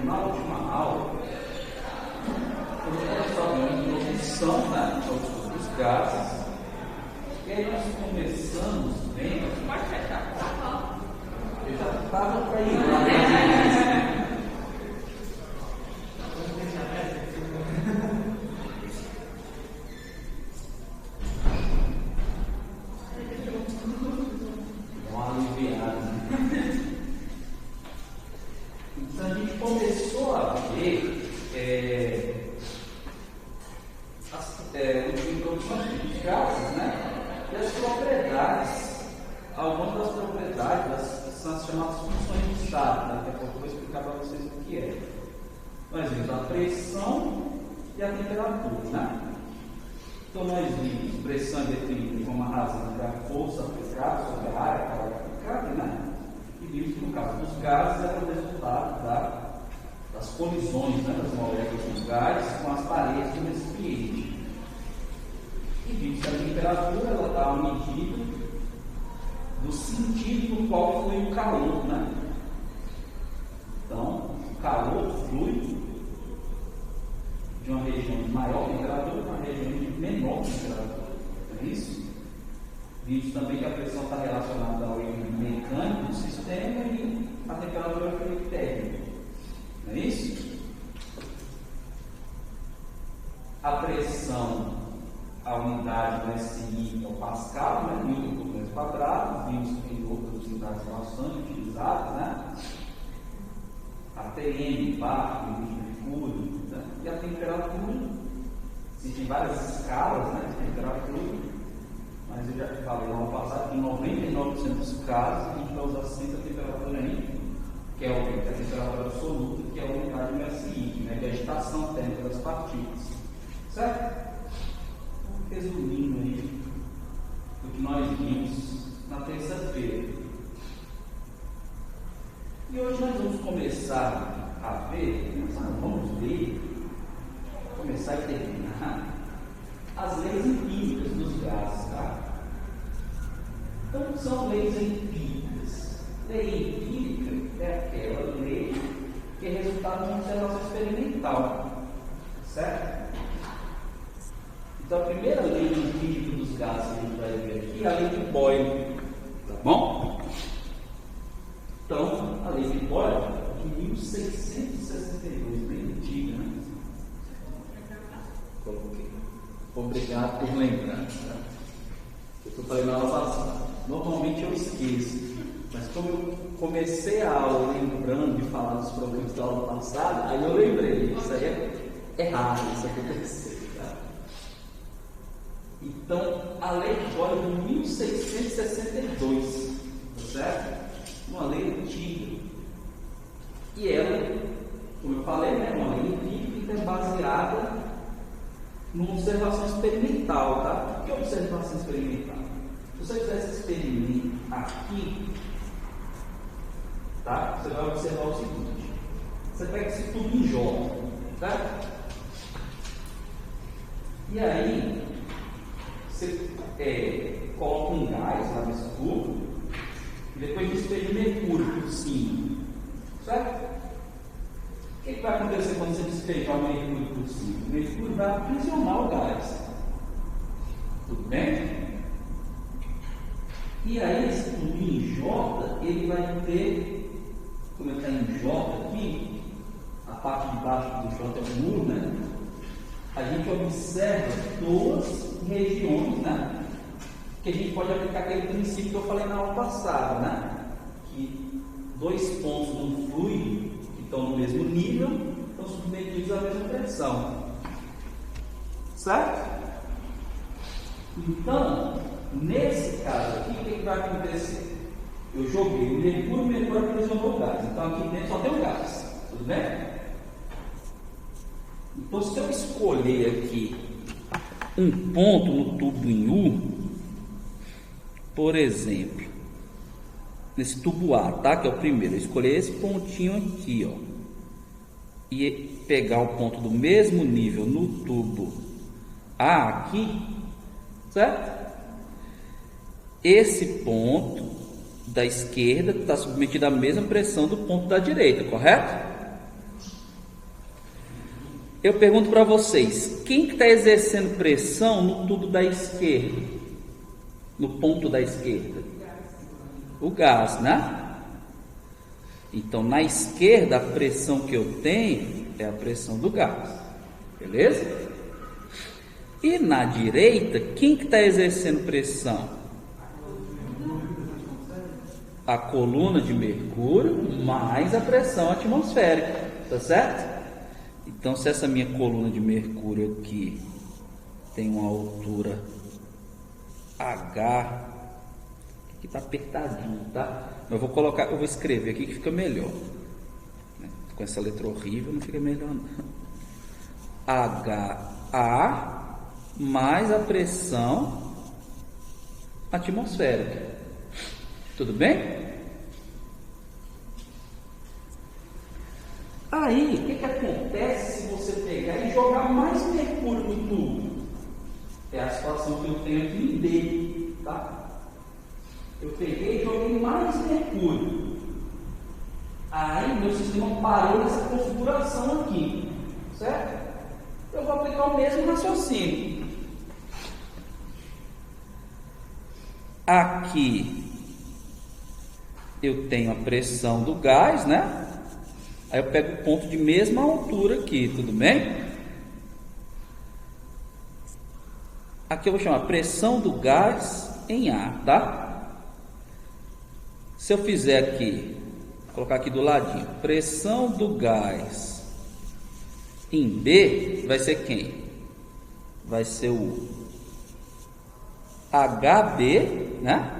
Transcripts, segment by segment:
na última aula, nós falamos de introdução, né, dos gases, e aí nós começamos vendo. Pode fechar. Eu já estava para ir lá. Então a gente começou a ver as introduções dos gases, né? E as propriedades, algumas das propriedades são as chamadas funções de estado, né? Daqui a pouco eu vou explicar para vocês o que é. Nós vimos a pressão e a temperatura, né? Então nós vimos pressão definida como a razão da força aplicada sobre a área aplicada, né? E vimos que no caso dos gases era o resultado das colisões, né, das moléculas dos gases com as paredes do recipiente. E vimos que a temperatura ela dá uma medida do sentido no qual flui o calor, né? Então, o calor flui de uma região de maior temperatura para uma região de menor temperatura. Não é isso? Vimos também que a pressão está relacionada ao equilíbrio mecânico do sistema e a temperatura ao equilíbrio térmico. Não é isso? A pressão, a unidade do SI é o Pascal, né? Newton por metro quadrado. Vimos que tem outras unidades bastante utilizadas, né? A TM, bar, mercúrio, né? E a temperatura. Existem várias escalas, né, de temperatura. Mas eu já te falei lá no passado que em 99% dos casos a gente vai usar sempre a temperatura aí, que é a temperatura absoluta, que é a unidade do SI, né, que é a agitação térmica das partículas. Certo? Resumindo aí o que nós vimos na terça-feira. E hoje nós vamos começar a ver, começar e terminar as leis empíricas dos gases, tá? Então, são leis empíricas. Lei empírica é aquela lei que é resultado de uma observação experimental, certo? Então, a primeira lei empírica dos gases que a gente vai ver aqui é a lei de Boyle, tá bom? Então, a lei de Boyle é de 1662, bem antiga, né? Coloquei. Obrigado por lembrar. Tá? Eu falei na aula passada. Normalmente eu esqueço, mas como eu comecei a aula lembrando de falar dos problemas da aula passada, aí eu lembrei. Isso aí é raro, isso acontecer. Tá? Então, a lei de Boyle é de 1662, tá certo? Uma lei antiga. E ela, como eu falei, é uma lei empírica baseada numa observação experimental, tá? O que é observação experimental? Se você fizer esse experimento aqui, tá? Você vai observar o seguinte: você pega esse tubo em J, tá? E aí, você coloca um gás lá nesse tubo e depois despeja mercúrio por cima, certo? O que vai acontecer quando você despejar o mercúrio por cima? O mercúrio vai aprisionar o gás. Tudo bem? E aí, esse tubinho em J, ele vai ter, como ele está em J aqui, a parte de baixo do J é o muro, né? A gente observa duas regiões, né? Que a gente pode aplicar aquele princípio que eu falei na aula passada, né? Que dois pontos de um fluido que estão no mesmo nível estão submetidos à mesma pressão. Certo? Então, nesse caso aqui, o que vai acontecer? Eu joguei o mercúrio aprisionou o gás. Então, aqui dentro só tem o gás. Tudo bem? Então, se eu escolher aqui um ponto no tubo em U, por exemplo, nesse tubo A, tá? Que é o primeiro. Eu escolher esse pontinho aqui, ó, e pegar o ponto do mesmo nível no tubo A aqui, certo? Esse ponto da esquerda está submetido à mesma pressão do ponto da direita, correto? eu pergunto para vocês, quem que está exercendo pressão no tubo da esquerda? No ponto da esquerda? O gás, né? Então, na esquerda, a pressão que eu tenho é a pressão do gás. Beleza? E na direita, quem que está exercendo pressão? A coluna de mercúrio mais a pressão atmosférica. Tá certo? Então, se essa minha coluna de mercúrio aqui tem uma altura H, aqui está apertadinho, tá? Mas eu vou escrever aqui que fica melhor. Com essa letra horrível não fica melhor não. HA mais a pressão atmosférica. Tudo bem? Aí, o que acontece se você pegar e jogar mais mercúrio no tubo? É a situação que eu tenho aqui em D, tá? Eu peguei e joguei mais mercúrio. Aí, meu sistema parou nessa configuração aqui, certo? Eu vou aplicar o mesmo raciocínio. Aqui, eu tenho a pressão do gás, né? Aí eu pego o ponto de mesma altura aqui, tudo bem? Aqui eu vou chamar pressão do gás em A, tá? Se eu fizer aqui, vou colocar aqui do ladinho, pressão do gás em B, vai ser quem? Vai ser o HB, né?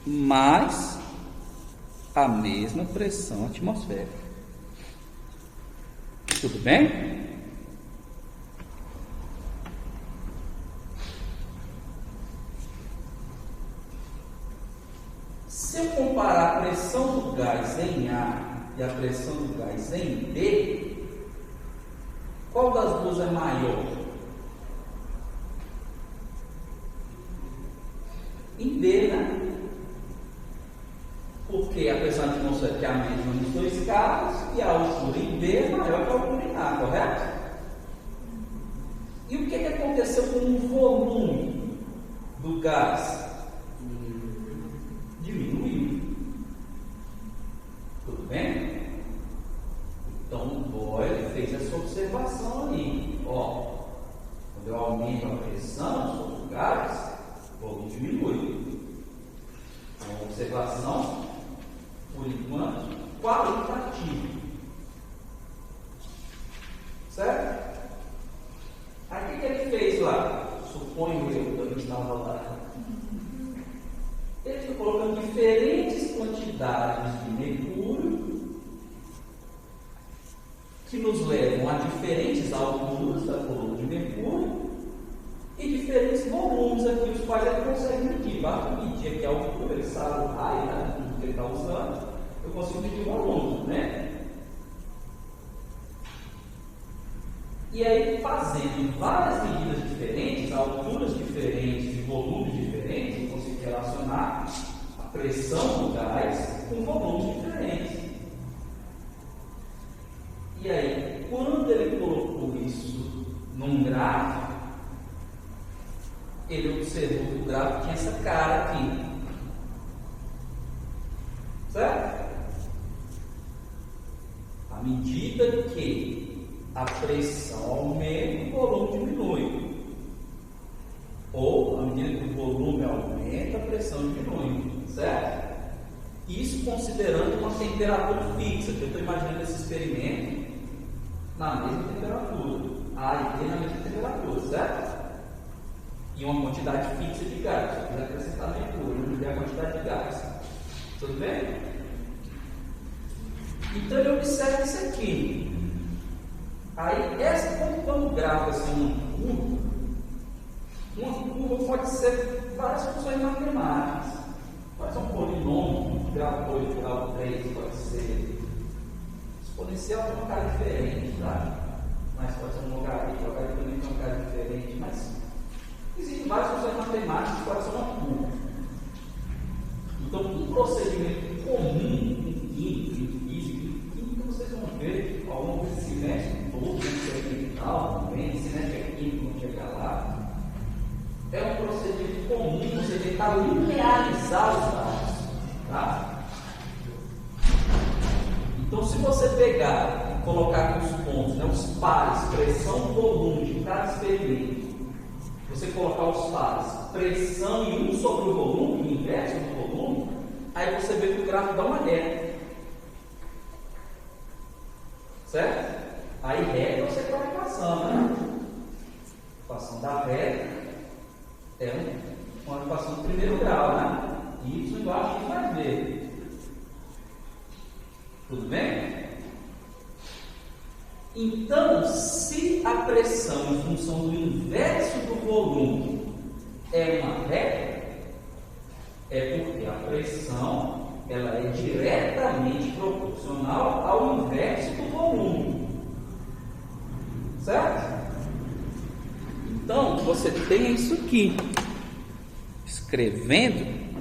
Mais a mesma pressão atmosférica. Tudo bem? Se eu comparar a pressão do gás em A e a pressão do gás em B, qual das duas é maior? Em B, né? Porque a pressão atmosférica é a mesma nos dois casos e a altura em B é maior que a altura em A, correto? E o que aconteceu com o volume do gás? Diminuiu. Tudo bem? Então o Boyle fez essa observação ali. Ó, quando eu aumento a pressão sobre o gás, o volume diminui. Uma observação, por enquanto, qualitativa. Certo? Aí o que ele fez lá? Suponho eu que também estava lá. Ele foi colocando diferentes quantidades de mercúrio que nos levam a diferentes alturas da coluna de mercúrio e diferentes volumes aqui, os quais ele consegue medir. Basta medir aqui a altura, ele sabe o raio, né, que ele está usando, eu consigo medir o volume, né? E aí, fazendo várias medidas diferentes, alturas diferentes e volumes diferentes, eu consigo relacionar a pressão do gás com volumes diferentes. E aí, quando ele colocou isso num gráfico, ele observou que o gráfico tinha essa cara aqui. Certo? À medida que a pressão aumenta, o volume diminui. Ou, à medida que o volume aumenta, a pressão diminui. Certo? Isso considerando uma temperatura fixa, que eu estou imaginando esse experimento na mesma temperatura. A e B na mesma temperatura, certo? E uma quantidade fixa de gás. Se eu quiser acrescentar mercúrio, não a quantidade de gás. Tudo bem? Então ele observa isso aqui. Aí, quando o gráfico é assim, uma curva pode ser várias funções matemáticas. Pode ser um polinômio, grau 2, grau 3, pode ser exponencial de uma cara diferente, tá? Mas pode ser um logaritmo também de uma cara diferente, mas existem várias funções matemáticas que podem ser uma curva. Então, um procedimento comum em química, em física, vocês vão ver ao longo desse semestre, se você pegar e colocar aqui os pontos, né, os pares, pressão e volume de cada experimento, você colocar os pares, pressão e 1 sobre o volume, o inverso do volume, aí você vê que o gráfico dá uma reta. Certo? Aí reta você vai passando, né? A equação da reta é uma equação de primeiro grau, né? Y igual a x mais b. Tudo bem? Então, se a pressão em função do inverso do volume é uma reta, é porque a pressão ela é diretamente proporcional ao inverso do volume. Certo? Então, você tem isso aqui. Escrevendo,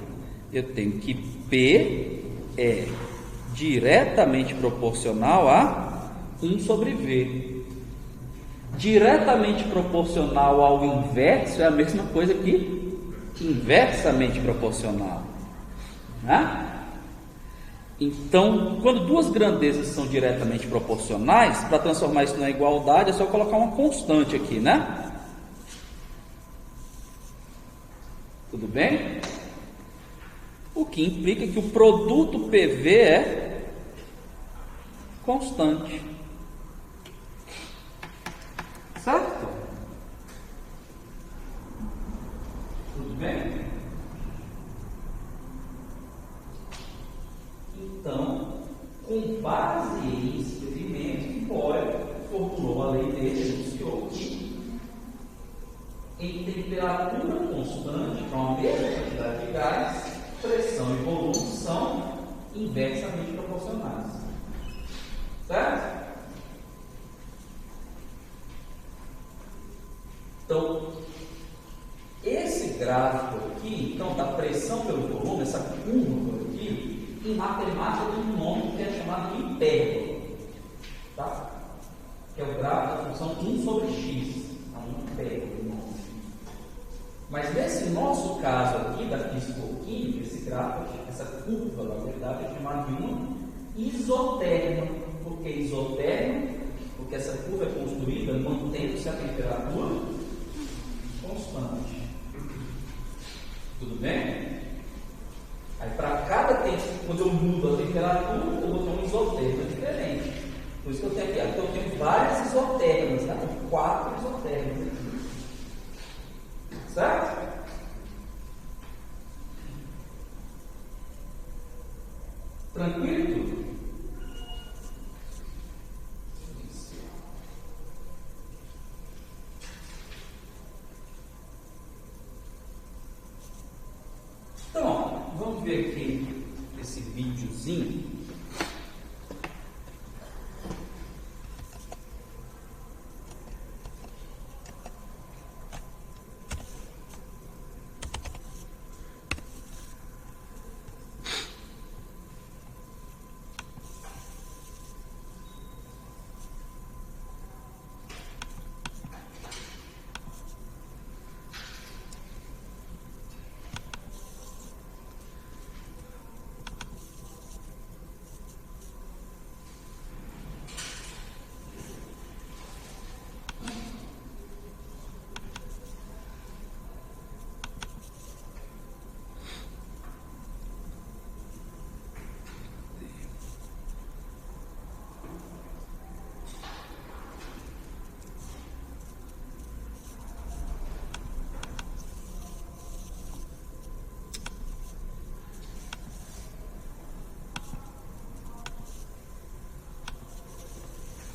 eu tenho que P é diretamente proporcional a 1 sobre V. Diretamente proporcional ao inverso é a mesma coisa que inversamente proporcional. Né? Então, quando duas grandezas são diretamente proporcionais, para transformar isso na igualdade, é só colocar uma constante aqui, né? Tudo bem? O que implica que o produto PV é constante. Certo? Tudo bem? Então, com base em experimento, Boyle formulou a lei dele, enunciou que em temperatura constante, com a mesma quantidade de gás, pressão e volume são inversamente proporcionais. Certo? Então, esse gráfico aqui, então, da pressão pelo volume, essa curva aqui, em matemática tem um nome que é chamado de hipérbole, tá? Que é o gráfico da função 1 sobre x, é um hipérbole. Mas nesse nosso caso aqui da físico-química, esse gráfico, essa curva, na verdade, é chamada de uma isotérma. Por que isotérma? Porque essa curva é construída mantendo-se a temperatura constante. Tudo bem? Aí para cada tempo, quando eu mudo a temperatura, eu vou ter um isoterma diferente. Por isso que eu tenho aqui, então eu tenho várias isotérmicas, tá? Tem 4 isotérmicas aqui. Certo? Tranquilo tudo? Então, ó, vamos ver aqui esse videozinho.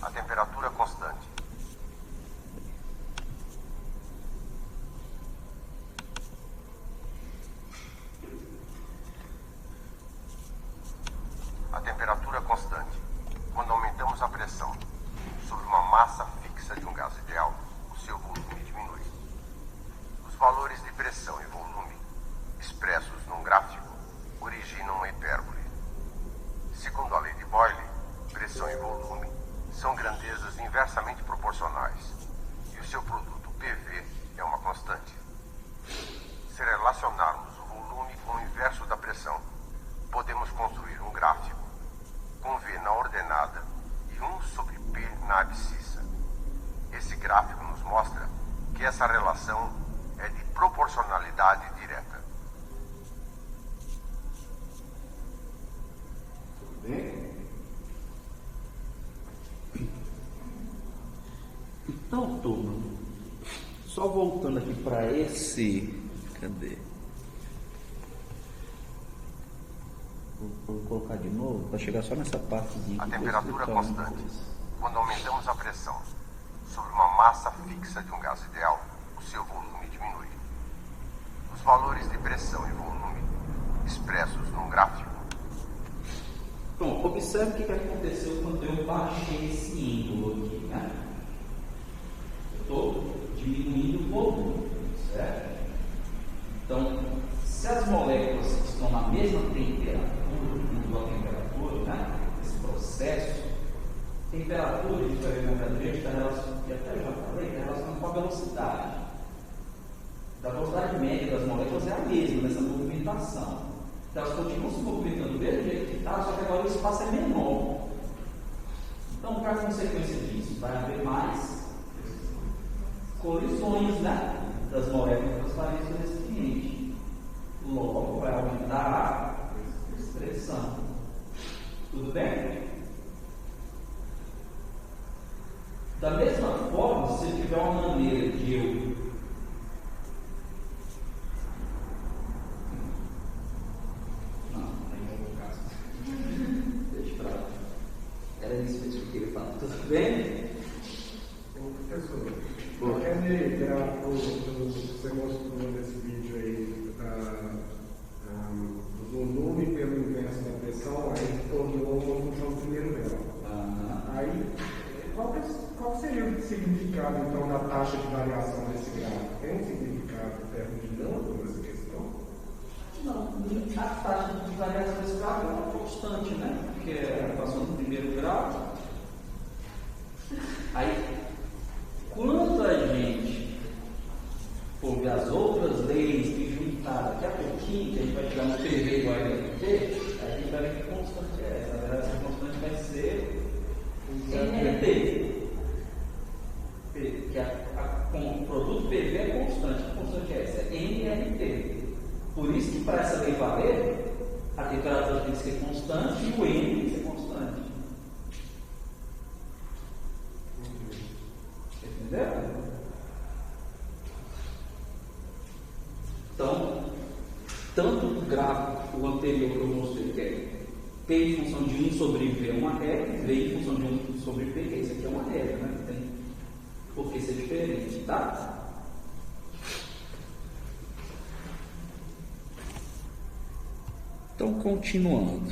A temperatura constante. A temperatura constante. Quando aumentamos a pressão sobre uma massa fixa de um gás ideal, o seu volume diminui. Os valores de pressão e volume, expressos num gráfico, originam uma hipérbole. Segundo a lei de Boyle, pressão e volume são grandezas inversamente proporcionais, e o seu produto PV é uma constante. Se relacionarmos o volume com o inverso da pressão, podemos construir um gráfico com V na ordenada na abscissa. Esse gráfico nos mostra que essa relação é de proporcionalidade direta. Tudo bem? Então, turma, só voltando aqui para esse... Cadê? Vou colocar de novo, para chegar só nessa partezinha. A temperatura constante. Quando aumentamos a pressão sobre uma massa fixa de um gás ideal, o seu volume diminui. Os valores de pressão e volume expressos num gráfico. Bom, observe o que aconteceu quando eu baixei esse índolo aqui, né? Eu estou diminuindo o volume, certo? Então, se as moléculas estão na mesma temperatura, né? Esse processo, temperatura de ferramentalmente está relacionada, e até já falei, está relacionada com a velocidade. A velocidade média das moléculas é a mesma nessa movimentação. Então elas continuam se movimentando do mesmo jeito que está, só que agora o espaço é menor. Então, qual é a consequência disso? Vai haver mais colisões, né? Das moléculas transparentes do recipiente. Logo, vai aumentar a expressão. Tudo bem? Da mesma forma, se tiver uma maneira de eu era isso mesmo que eu queria falar. Tudo bem? Professor, aquele gráfico que você mostrou nesse vídeo aí, o volume pelo inverso da pressão, aí tornou uma função do primeiro grau. Aí, qual seria o significado, então, da taxa de variação desse gráfico? Tem um significado termodinâmico nessa questão? Não, a taxa de variação desse gráfico é uma constante, né? Porque é a equação do primeiro grau. Aí, quando a gente for ver as outras leis que juntar daqui a pouquinho, que a gente vai chegar no PV igual a NT, a gente vai ver que constante é essa. Na verdade, essa constante vai ser NT. Que o produto PV é constante. Que constante é essa? É NT. Por isso que para essa lei valer, a temperatura tem que ser constante e o N tem que ser constante. Entendeu? Então, tanto o gráfico o anterior que eu mostrei, que é P em função de 1 sobre V é uma regra, V em função de 1 sobre P, que isso aqui é uma regra, né? Não tem por que ser diferente, tá? Então, continuando.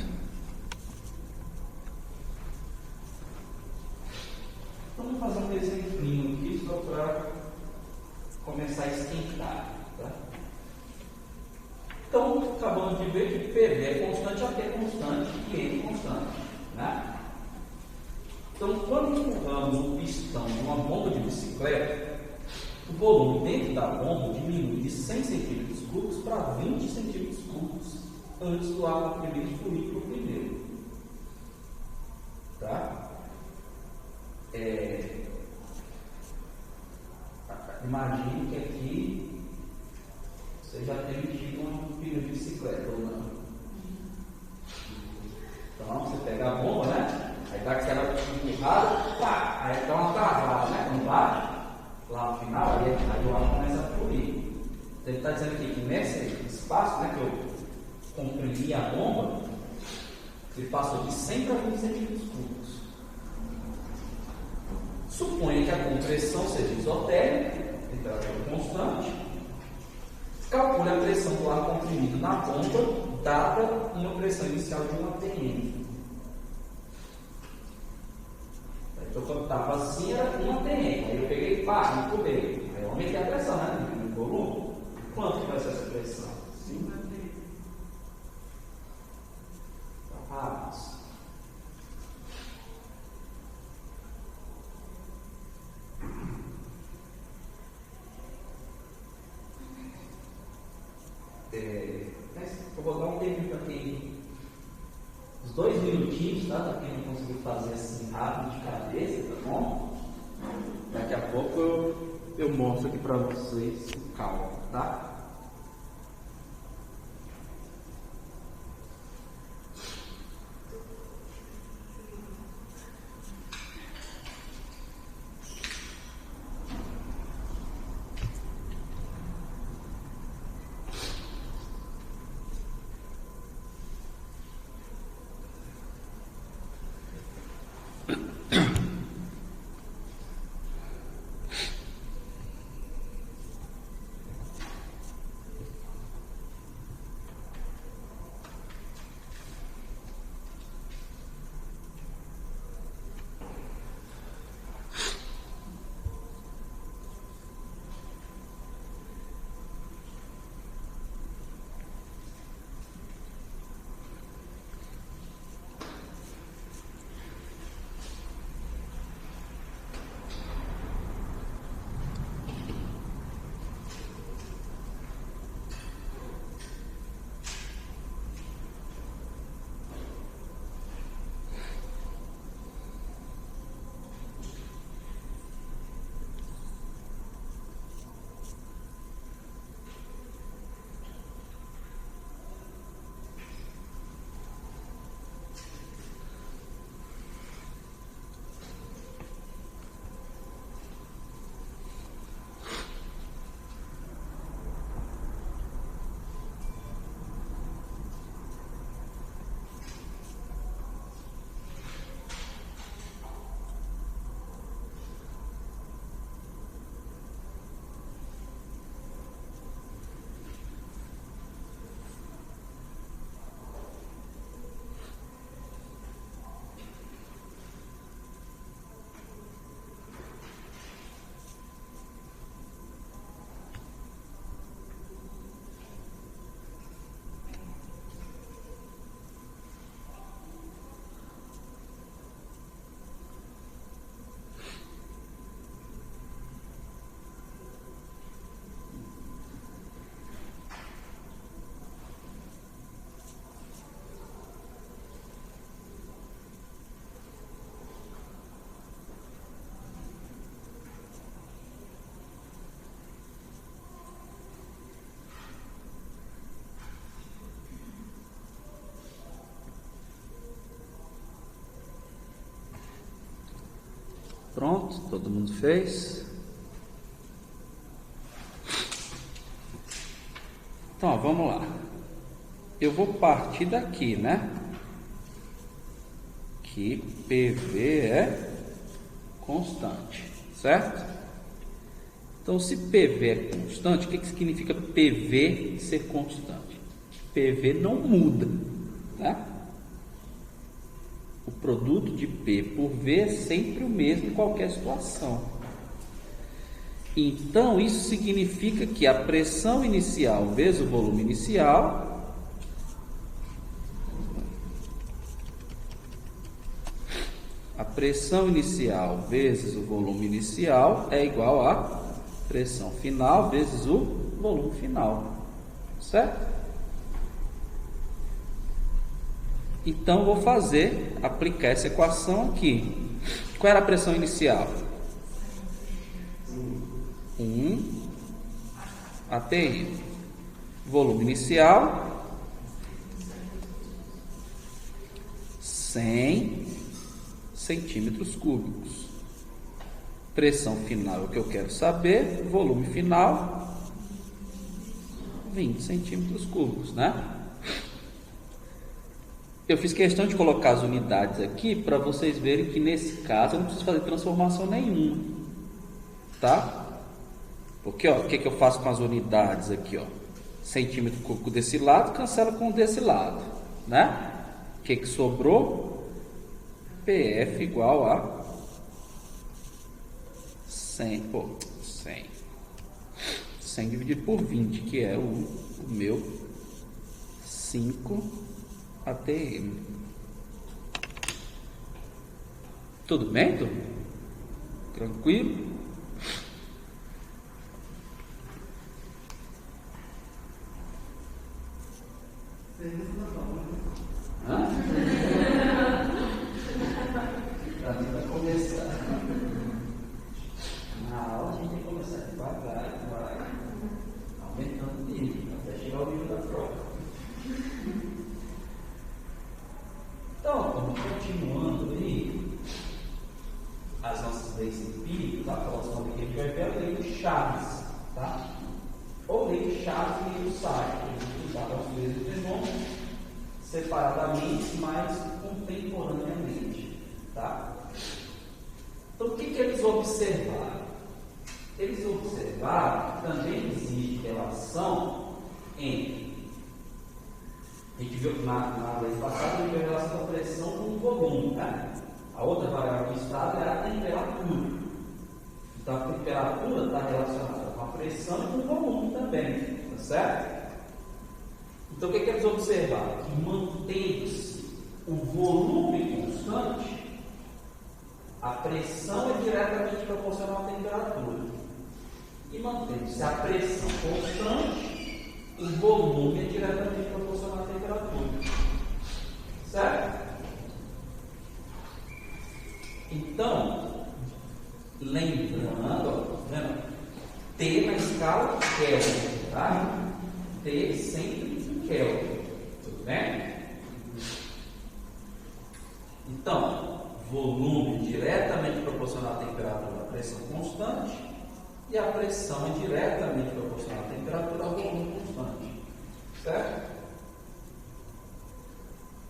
Vamos fazer um desenho aqui só para começar a esquentar. Tá? Então, acabamos de ver que PV é constante, AT é constante e N é constante. Né? Então, quando empurramos um pistão numa bomba de bicicleta, o volume dentro da bomba diminui de 100 centímetros cúbicos para 20 centímetros cúbicos antes do ar comprimido fluir para o primeiro. Tá? Imagine que aqui você já tem mexido um pneu de bicicleta ou não. Então você pega a bomba, né? Aí dá aquela empurrada, pá! Aí dá uma travada, né? Quando bate, lá no final, aí o ar começa a fluir. Então ele está dizendo aqui que nesse espaço, né, que eu comprimi a bomba, ele passou de 100 para 20 centímetros cúbicos. Suponha que a compressão seja isotérmica, temperatura constante. Calcule a pressão do ar comprimido na bomba, dada uma pressão inicial de 1 atm. Então, quando estava assim, era 1 atm. Aí eu peguei e pá, empurrei. Aí eu aumentei a pressão, né? No volume. Quanto que vai ser essa pressão? 5 atm. Eu vou dar um tempo para quem. Uns 2 minutinhos, tá? Para quem não conseguiu fazer assim rápido de cabeça, tá bom? Daqui a pouco eu mostro aqui para vocês o cálculo, tá? Pronto, todo mundo fez? Então, ó, vamos lá. Eu vou partir daqui, né? Que PV é constante, certo? Então, se PV é constante, o que significa PV ser constante? PV não muda, tá? O produto de P por V é sempre o mesmo em qualquer situação. Então, isso significa que a pressão inicial vezes o volume inicial vezes o volume inicial é igual a pressão final vezes o volume final, certo? Então, vou aplicar essa equação aqui. Qual era a pressão inicial? 1 ATM. Volume inicial, 100 centímetros cúbicos. Pressão final é o que eu quero saber. Volume final, 20 centímetros cúbicos, né? Eu fiz questão de colocar as unidades aqui para vocês verem que nesse caso eu não preciso fazer transformação nenhuma, tá? Porque, ó, o que eu faço com as unidades aqui, ó? Centímetro cúbico desse lado, cancela com desse lado, né? O que sobrou? PF igual a 100, 100 dividido por 20, que é o meu 5 ATM. Tudo bem, turma? Tranquilo? Hã? observaram? Eles observaram que também existe relação entre, a gente viu na vez passada, a relação da pressão com o volume, tá? A outra variável do estado é a temperatura. Então a temperatura está relacionada com a pressão e com o volume também, tá certo? Então o que eles observaram? Que mantendo-se o volume constante, a pressão é diretamente proporcional à temperatura. E mantendo-se a pressão constante, o volume é diretamente proporcional à temperatura. Certo? Então, lembrando, vendo? T na escala Kelvin, tá? T sempre em Kelvin. Tudo bem? Então, volume diretamente proporcional à temperatura da pressão constante, e a pressão é diretamente proporcional à temperatura ao volume constante. Certo?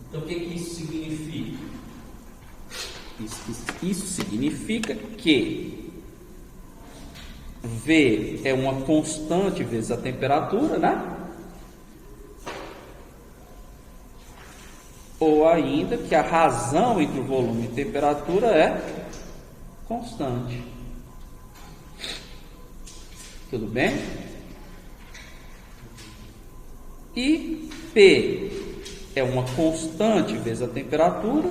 Então, o que isso significa? Isso significa que V é uma constante vezes a temperatura, né? Ou ainda que a razão entre o volume e temperatura é constante. Tudo bem? E P é uma constante vezes a temperatura.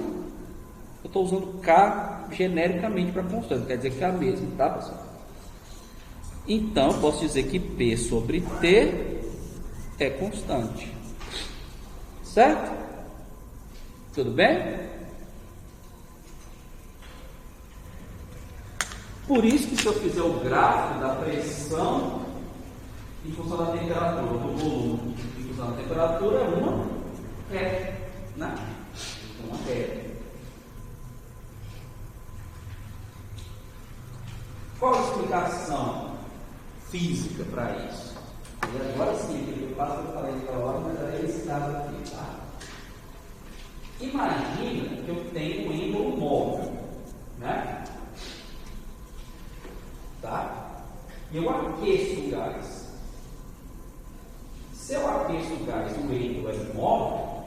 Eu estou usando K genericamente para constante, quer dizer que é a mesma, tá, pessoal? Então, eu posso dizer que P sobre T é constante. Certo? Tudo bem? Por isso que se eu fizer o gráfico da pressão em função da temperatura, do volume em função da temperatura, é uma reta, né? Uma reta. Qual a explicação física para isso? E agora sim, eu passo para falar para hora, mas é esse caso aqui, tá? Imagina que eu tenho um êmbolo móvel, né? Tá? E eu aqueço o gás. Se eu aqueço o gás e o êmbolo é móvel,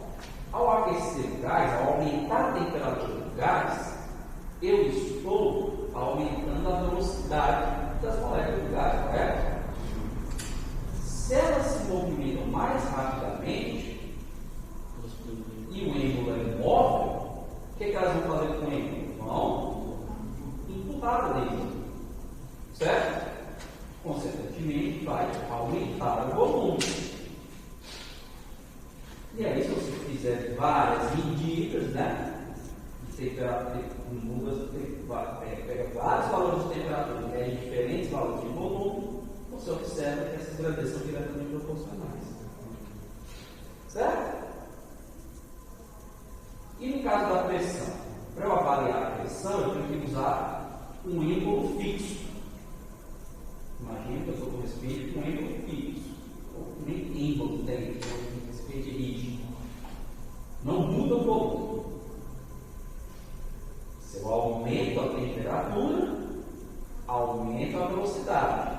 ao aquecer o gás, ao aumentar a temperatura do gás, eu estou aumentando a velocidade das moléculas do gás, correto? Se elas se movimentam mais rapidamente e o êmbolo é móvel, o que elas vão fazer com o êmbolo? Vão empurrar o êmbolo, certo? Consequentemente, vai aumentar o volume. E aí, se você fizer várias medidas, né? Pega vários valores de temperatura e diferentes valores de volume, você observa que essas grandezas são diretamente proporcionais. Certo? E no caso da pressão? Para eu avaliar a pressão, eu tenho que usar um êmbolo fixo. Imagina que eu estou com respeito com um êmbolo fixo. Nem êmbolo tem, com respeito rígido. Não muda o volume. Se eu aumento a temperatura, aumento a velocidade.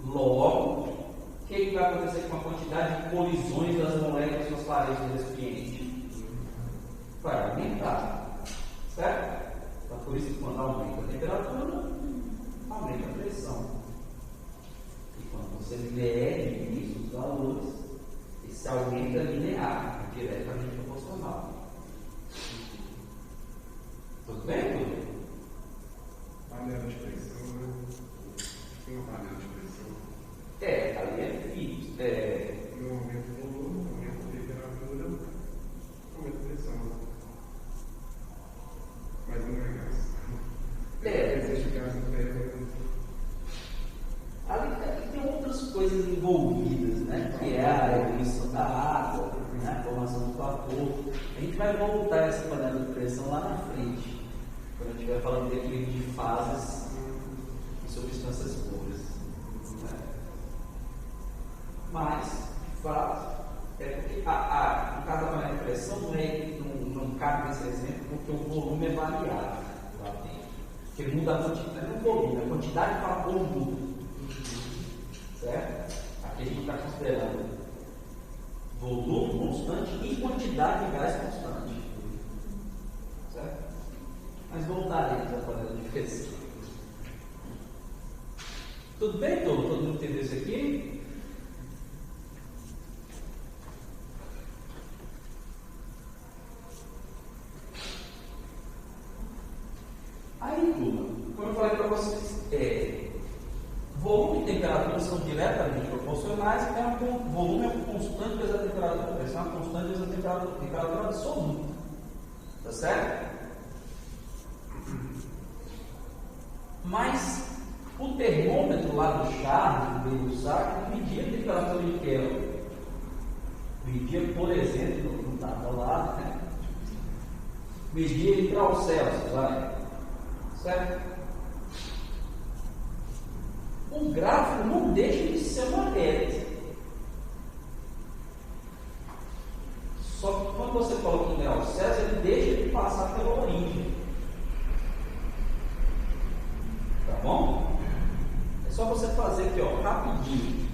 Logo, o que vai acontecer com a quantidade de colisões das moléculas nas paredes do recipiente? Vai aumentar. Certo? Então, por isso que quando aumenta a temperatura, aumenta a pressão. E quando você mede isso, os valores, esse aumento é linear, é diretamente proporcional. Tudo bem, tudo? Panela de pressão, né? Tem uma panela de pressão. Ali é fixo. No aumento do volume, aumento da temperatura, aumento da pressão. Mas não é gás. Existe gás no pé. Ali tem outras coisas envolvidas, né? Que é a emissão da água, né? A formação do vapor. A gente vai voltar essa panela de pressão lá na frente, quando a gente vai falando de equilíbrio de fases e substâncias puras. Né? Mas, de fato, é porque no caso da panela de pressão não cabe nesse exemplo, porque o volume é variável lá dentro. Porque muda a quantidade, não é o volume, a quantidade de vapor muda. Certo? Aqui a gente está considerando volume constante e quantidade de gás constante. Certo? Mas voltaremos a fazer a diferença. Tudo bem, todo mundo entendeu isso aqui? Aí, turma, como eu falei para vocês, volume e temperatura são diretamente proporcionais, então volume é uma constante vezes a temperatura, pressão é uma constante vezes a temperatura absoluta. Tá certo? Mas o termômetro lá do Charles, do meio do saco, media a temperatura em Kelvin. Media, por exemplo, não estava lá, né? Media em graus Celsius, vai. Certo? O gráfico não deixa de ser uma reta. Só que quando você coloca em graus Celsius, ele deixa de passar pela origem. Tá bom? É só você fazer aqui, ó, rapidinho.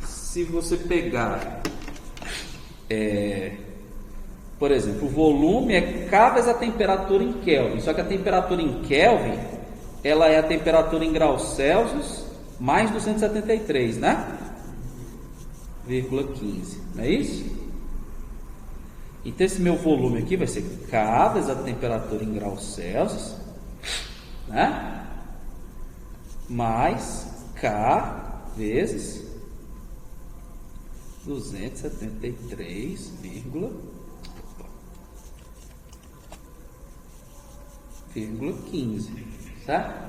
Se você pegar, por exemplo, o volume é K vezes a temperatura em Kelvin. Só que a temperatura em Kelvin, ela é a temperatura em graus Celsius mais 273, né? 0,15, não é isso? Então esse meu volume aqui vai ser K vezes a temperatura em graus Celsius, né? Mais K vezes 273,15, certo?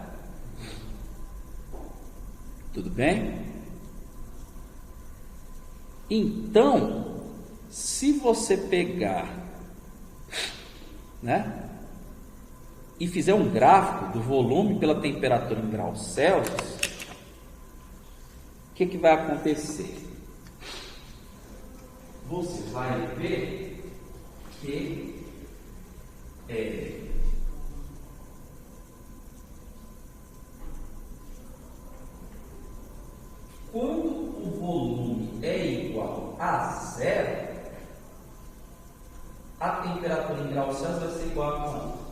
Tudo bem? Então, se você pegar, né, e fizer um gráfico do volume pela temperatura em graus Celsius, o que vai acontecer? Você vai ver que quando o volume é igual a zero, a temperatura em graus Celsius vai ser igual a quanto?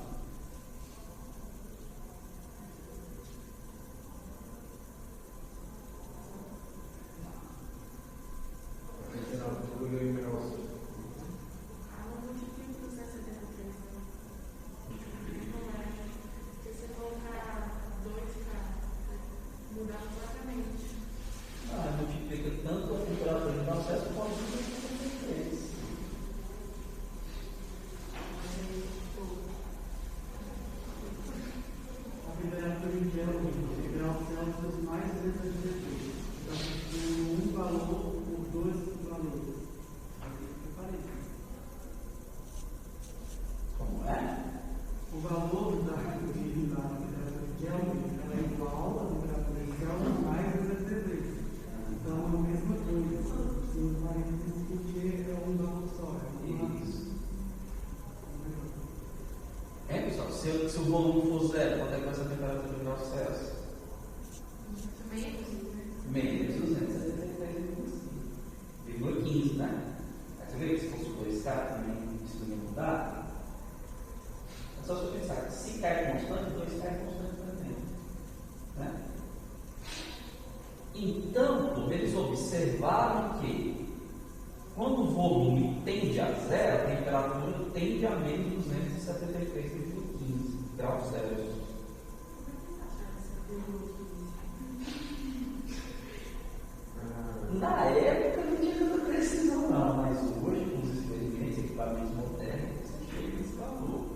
Se o volume for zero, quanto é que vai ser a temperatura em graus Celsius? Menos 273,15, né? Aí você vê que se fosse 2K também isso não ia mudar. É só você pensar que se K é constante, 2K é constante também, né? Então, eles observaram que quando o volume tende a zero, a temperatura tende a menos 273,15 graus Celsius. Na época não tinha tanta precisão não, mas hoje com os experimentos e equipamentos modernos você chega nesse valor,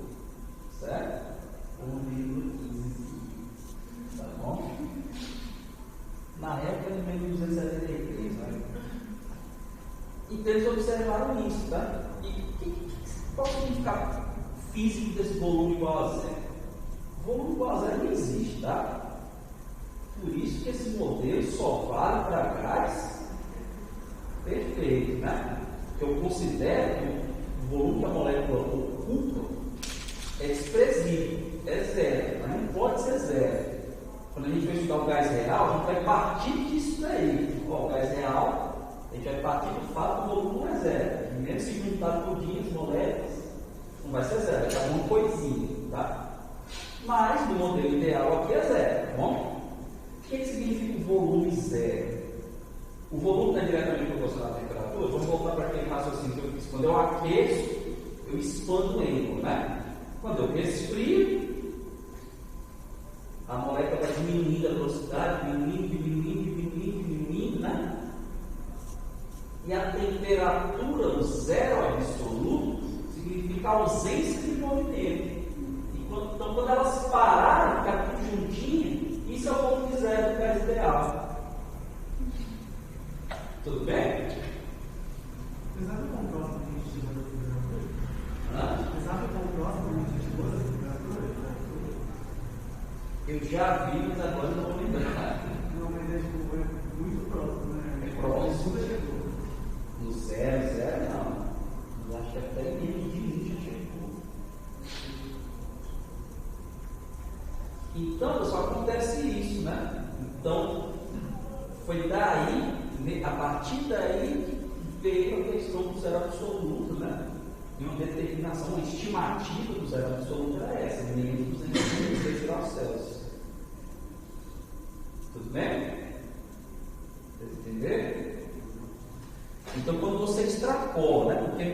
certo? 1,15, tá bom? Na época era menos 273, né? Então eles observaram isso, tá? E qual o significado físico desse volume igual a zero? O volume igual a zero não existe, tá? Por isso que esse modelo só vale para gás perfeito, né? Que eu considero que o volume que a molécula ocupa é expressivo, é zero. gente for estudar o gás real, a gente vai partir disso daí. Ó, o gás real, a gente vai partir do fato que o volume não é zero. E mesmo se juntar tudinho as moléculas, não vai ser zero, vai ser uma coisinha, tá? Mas no modelo ideal aqui é zero, tá bom? O que significa o volume zero? O volume está diretamente proporcional à temperatura. Vamos voltar para aquele raciocínio que eu fiz. Quando eu aqueço, eu expando o êmbolo, né? Quando eu resfrio, a molécula vai diminuindo a velocidade, diminuindo, né? E a temperatura, o zero absoluto, significa a ausência de movimento. Então, quando elas pararem, ficar tudo juntinho, isso é o ponto de zero do gás ideal. Tudo bem? Você sabe quão próximo a gente chegou da temperatura? Você sabe quão próximo a gente chegou da temperatura? Eu já vi, mas agora não vou lembrar. Não, mas é muito próximo, né? É próximo. No zero, não. Eu acho que até menos de 20 já chegou. Então, só acontece isso, né? Então, foi daí, a partir daí, veio a questão do zero absoluto, né? E uma determinação, uma estimativa do zero absoluto era essa, menos 256 graus Celsius. Tudo bem? Vocês entenderam? Então, quando você extrapola, né? Porque o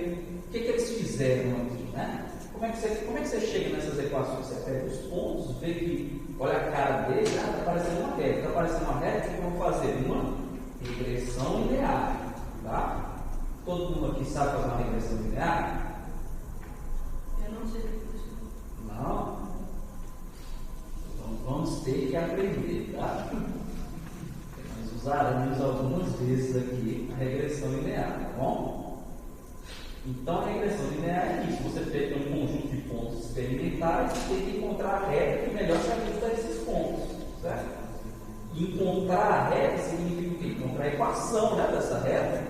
que eles fizeram aqui, né? Como é que você chega nessas equações? Você pega os pontos, vê que, olha a cara dele, está aparecendo uma reta. Está aparecendo uma reta, o que vamos fazer? Uma regressão linear, tá? Todo mundo aqui sabe fazer uma regressão linear? Eu não sei. Não? Então vamos ter que aprender, tá? Nós usaremos algumas vezes aqui a regressão linear, tá bom? Então a regressão linear é isso. Você pega um conjunto de pontos experimentais e tem que encontrar a reta que melhor se ajusta a esses pontos, certo? Encontrar a reta significa o quê? Encontrar a equação, né, dessa reta,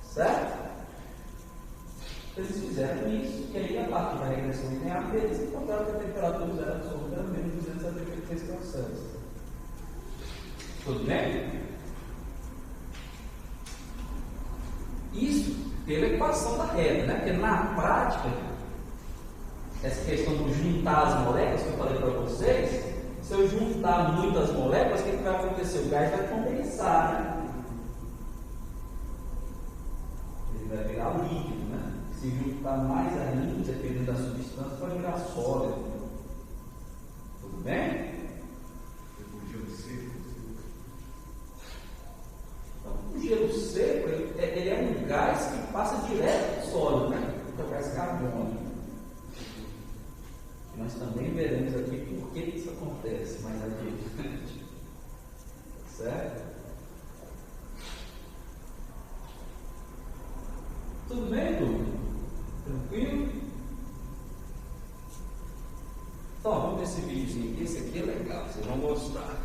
certo? Eles fizeram isso, e aí a partir da regressão linear eles encontraram que a temperatura zero absoluta era menos 276 graus Celsius. Tudo bem? Isso pela equação da reta, né? Porque na prática, essa questão de juntar as moléculas que eu falei para vocês, se eu juntar muitas moléculas, o que vai acontecer? O gás vai condensar, né? Ele vai virar líquido, né? Se juntar mais ainda, dependendo da substância, pode virar sólido. Tudo bem? O gelo seco. Então, o gelo seco, ele é um gás que passa direto para o sólido, né? Que é o gás carbônico. Nós também veremos aqui por que isso acontece mais adiante. Certo? Tudo bem, Dudu? Tranquilo? Então, vamos ver esse videozinho aqui. Esse aqui é legal, vocês vão gostar.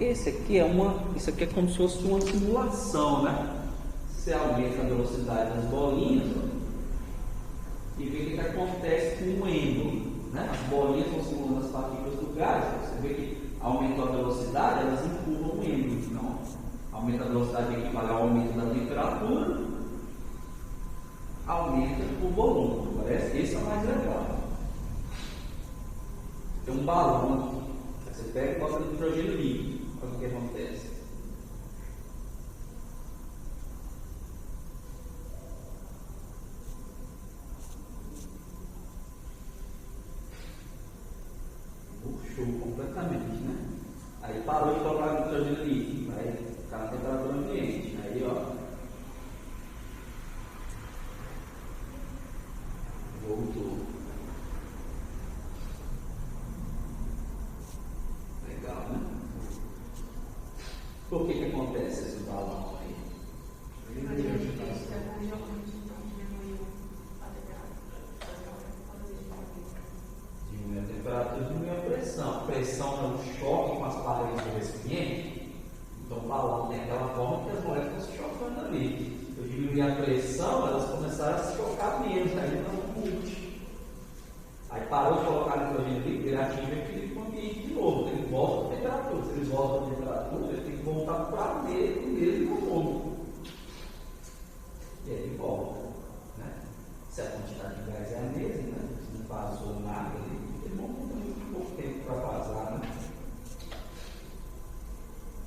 Isso aqui é como se fosse uma simulação, né? Você aumenta a velocidade das bolinhas, ó, e vê o que acontece com o êmbolo, né? As bolinhas vão simulando as partículas do gás. Você vê que aumentou a velocidade, elas empurram o êmbolo. Então, aumenta a velocidade equivale ao aumento da temperatura, aumenta o volume. Parece que esse é o mais legal. Tem um balão aqui. Você pega e bota no nitrogênio líquido. Olha o que acontece. Puxou completamente, né? Aí parou de colocar nitrogênio líquido. Vai ficar na temperatura ambiente. Aí, ó. Voltou. Legal, né? Por que acontece esse balão aí? Diminui a temperatura, diminui a pressão. Pressão é um choque com as paredes do recipiente. Então, o balão tem aquela forma que as moléculas se chocando ali. Eu diminui a pressão, elas começaram a se chocar menos, aí não multi. Aí parou de colocar nitrogênio líquido, ele atinge aquele ambiente de novo, ele volta a temperatura. Se eles voltam a temperatura, ele tem que voltar para o mesmo volume. E aí ele volta. Né? Se a quantidade de gás é a mesma, né? Se não vazou nada, ele não tem muito pouco tempo para vazar. Né?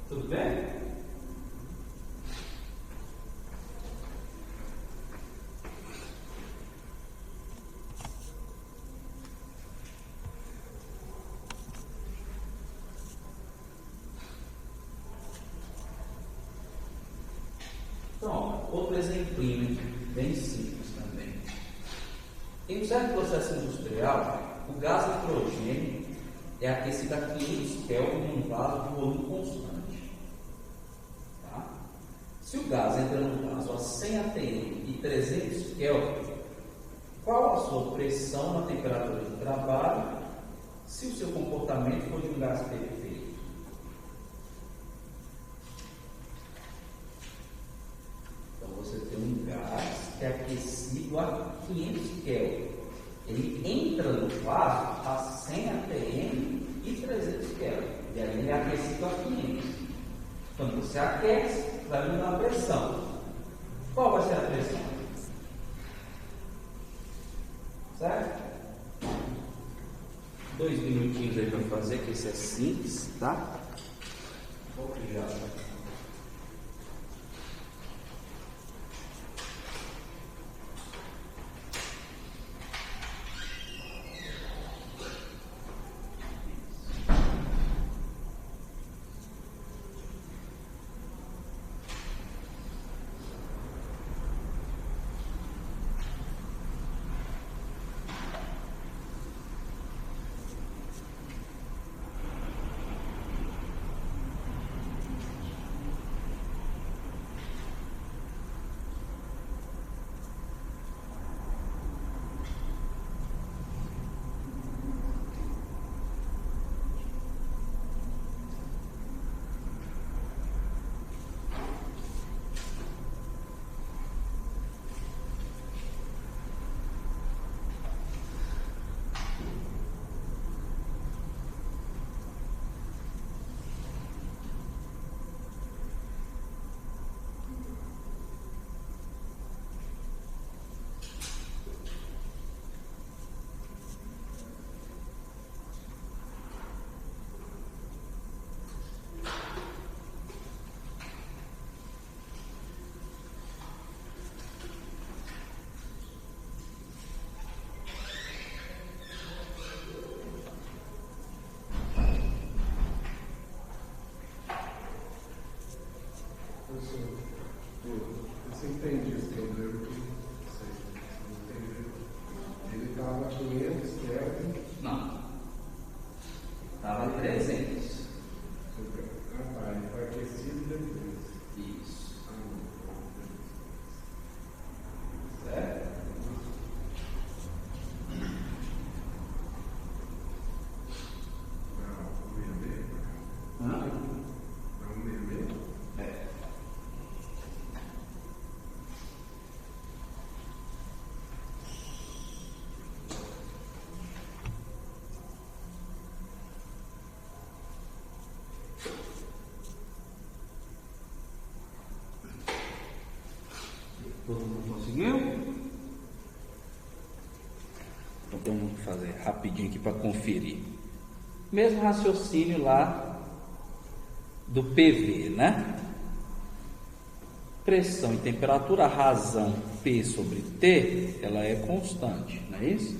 Tudo bem? Então, outro exemplinho bem simples também. Em um certo processo industrial, o gás nitrogênio é aquecido a 500 Kelvin em um vaso de volume constante. Tá? Se o gás entra no vaso a 100 atm e 300 Kelvin, qual a sua pressão na temperatura de trabalho se o seu comportamento for de um gás perfeito? Você tem um gás que é aquecido a 500 Kelvin. Ele entra no vaso a 100 atm e 300 Kelvin. E aí ele é aquecido a 500. Quando você aquece, vai mudar a pressão. Qual vai ser a pressão? Certo? 2 minutinhos aí para fazer, que isso é simples, tá? Obrigado. Você entende esse problema? Ele estava a 500 Kelvin? Não. Estava a 300. Ah, tá. Ele foi aquecido depois. Isso. Certo? Todo mundo conseguiu? Então vamos fazer rapidinho aqui para conferir. Mesmo raciocínio lá do PV, né? Pressão e temperatura, a razão P sobre T, ela é constante, não é isso?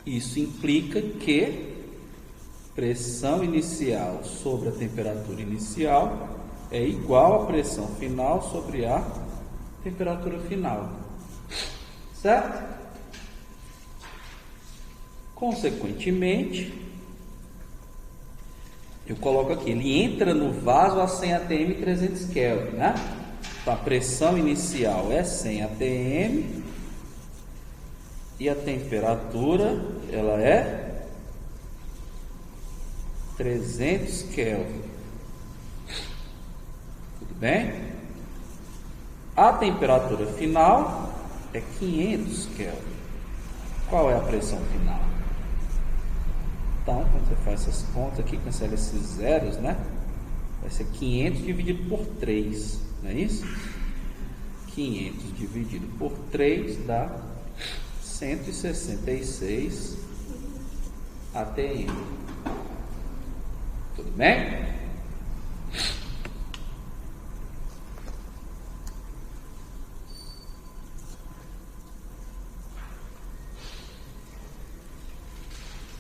Isso implica que pressão inicial sobre a temperatura inicial é igual à pressão final sobre a temperatura final, certo? Consequentemente, eu coloco aqui, ele entra no vaso a 100 atm 300 Kelvin, né? Então, a pressão inicial é 100 atm e a temperatura ela é 300 Kelvin. Tudo bem? A temperatura final é 500 Kelvin. Qual é a pressão final? Então, quando você faz essas contas aqui, cancela esses zeros, né? Vai ser 500 dividido por 3, não é isso? 500 dividido por 3 dá 166 atm. Tudo bem?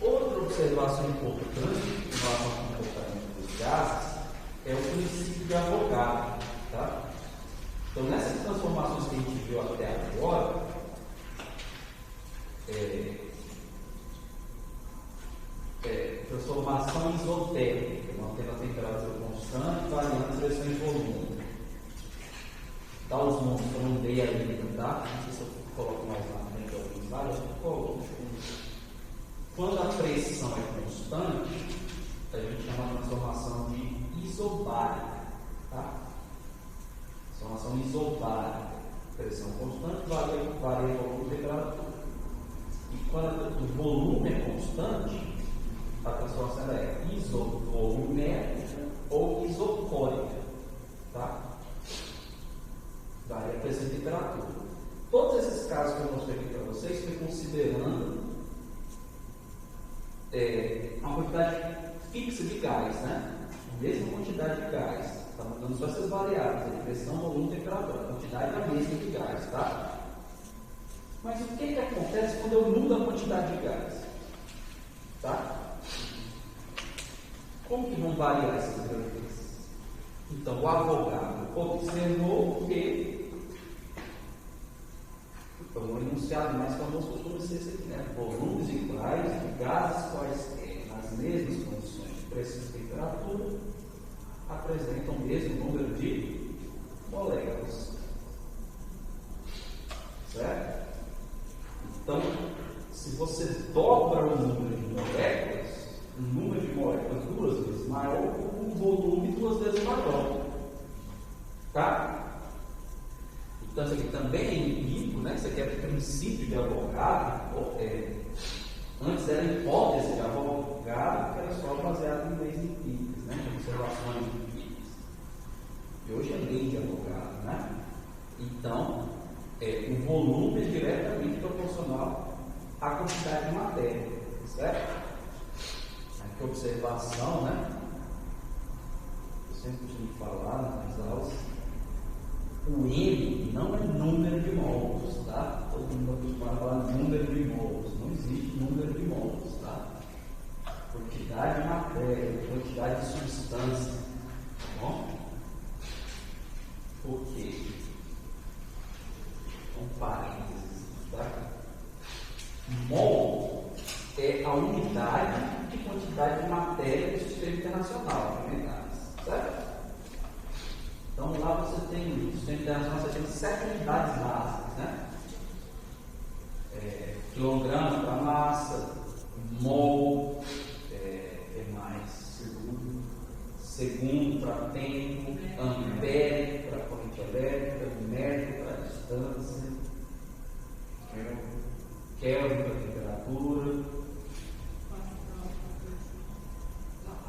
Outra observação importante em relação ao comportamento dos gases é o princípio de Avogadro, tá? Então, nessas transformações que a gente viu até agora, transformação isotérmica, mantendo a temperatura constante, variando a pressão e volume. Dá os nomes que eu não dei ainda, tá? Não sei se eu coloco mais na frente alguns lá, eu coloco. Quando a pressão é constante, a gente chama a transformação de isobárica, tá? Transformação isobárica. Pressão constante, varia o volume de temperatura. E quando o volume é constante, a transformação é isovolumérica ou isocórica, tá? Varia a pressão e temperatura. Todos esses casos que eu mostrei aqui para vocês, foi considerando uma quantidade fixa de gás, né? A mesma quantidade de gás. Está mudando só essas variáveis, a pressão, volume e temperatura. A quantidade é a mesma de gás, tá? Mas o que acontece quando eu mudo a quantidade de gás? Tá? Como que vão variar essas grandezas? Então, o Avogadro observou que, então, o enunciado mais famoso costuma ser esse aqui, né? Volumes iguais de gases quaisquer, nas mesmas condições de pressão e temperatura, apresentam o mesmo número de moléculas. Certo? Então, se você dobra o número de moléculas, o número de moléculas 2 vezes maior, o volume 2 vezes maior. Tá? Então, isso aqui também é empírico, né? Isso aqui é o princípio de Avogadro. Antes era hipótese de Avogadro, que era só baseado em leis empíricas, né? Em observações empíricas. E hoje é lei de Avogadro, né? Então, o volume é diretamente proporcional à quantidade de matéria, certo? Aqui, observação, né? Eu sempre costumo falar nas aulas, o M não é número de mols, tá? Todo mundo acostumado a falar número de mols, não existe número de mols, tá? Quantidade de matéria, quantidade de substância, tá bom? Por quê? Parênteses, tá? Mol é a unidade de quantidade de matéria do sistema internacional, certo? Então lá você tem, no sistema internacional você tem 7 unidades básicas, né? Quilograma para massa, mol, mais segundo para tempo, ampere para corrente elétrica, metro para distância, Kelvin para temperatura.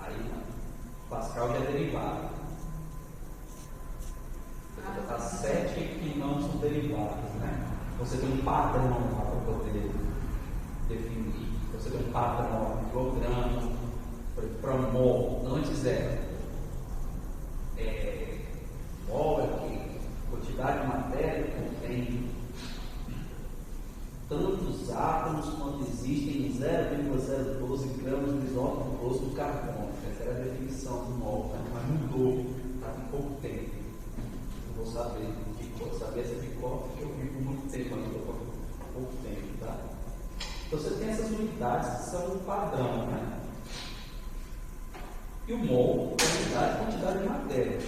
Aí, Pascal já é derivado. As 7 que não são derivadas, né? Você tem um padrão lá para poder definir. Você tem um padrão, quilograma, para mol. Antes mol é que quantidade de matéria contém tantos átomos quanto existem em 0,012 gramas de isótopo grosso do carbono. Essa era a definição do mol, né? Mas mudou há pouco tempo. Não vou saber saber essa ficou, porque eu vi por muito tempo, mas por pouco tempo, tá? Então você tem essas unidades que são um padrão, né? E o mol é a unidade de quantidade de matéria.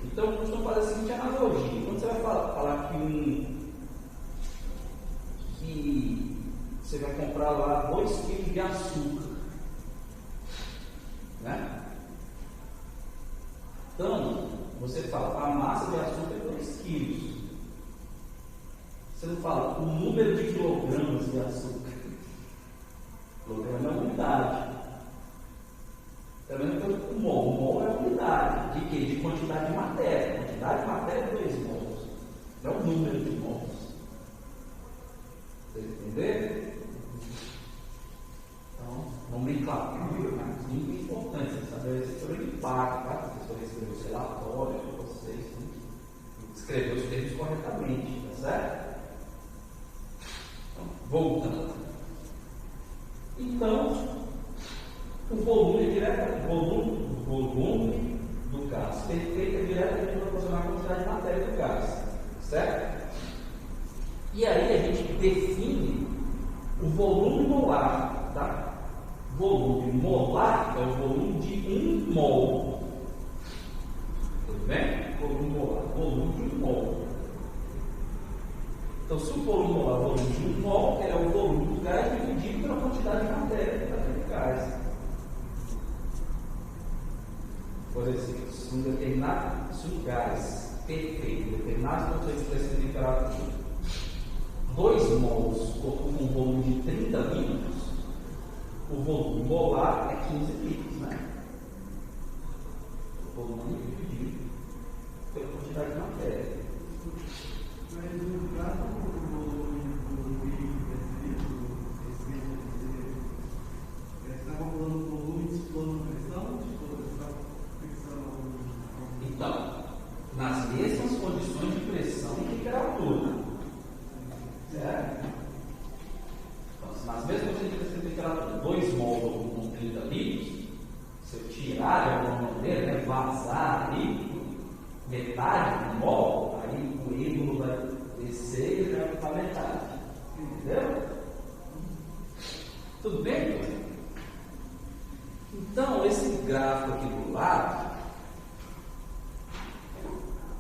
Então Então, eu costumo fazer a seguinte analogia. Quando você vai falar que você vai comprar lá 2 quilos de açúcar, né? Então, você fala, a massa de açúcar é 2 quilos. Você não fala o número de quilogramas de açúcar. Quilograma é unidade. Também tem o mol. O mol é a unidade. De quê? De quantidade de matéria. Quantidade de matéria é 2 mols. Não é o número de mols. Vocês entenderam? Então, nomenclatura, né? Muito importante. Você saber sobre o impacto, tá? A pessoa escreveu o relatório para vocês. Escreveu os termos corretamente, tá certo? Então, voltando. Então, o volume do gás perfeito é diretamente proporcional à quantidade de matéria do gás, certo? E aí a gente define o volume molar, tá? Volume molar é o volume de 1 mol. Tudo bem? Volume molar, volume de 1 mol. Então, se o volume molar é o volume de 1 mol, é o volume do gás dividido pela quantidade de matéria do gás. Por exemplo, se um gás perfeito, determinadas condições de pressão e temperatura, 2 mols ocupam um volume de 30 litros, o volume molar é 15 litros, né? O volume dividido pela quantidade de matéria. Mas o gato do está calculando o volume de explosão de pressão? Então, nas mesmas condições de pressão e temperatura, certo? Então, nas mesmas condições de pressão e temperatura, 2 mols com 30 litros, se eu tirar de alguma maneira, né, vazar ali, metade do mol, aí o ídolo vai descer e vai para metade. Entendeu? Tudo bem? Então, esse gráfico aqui do lado,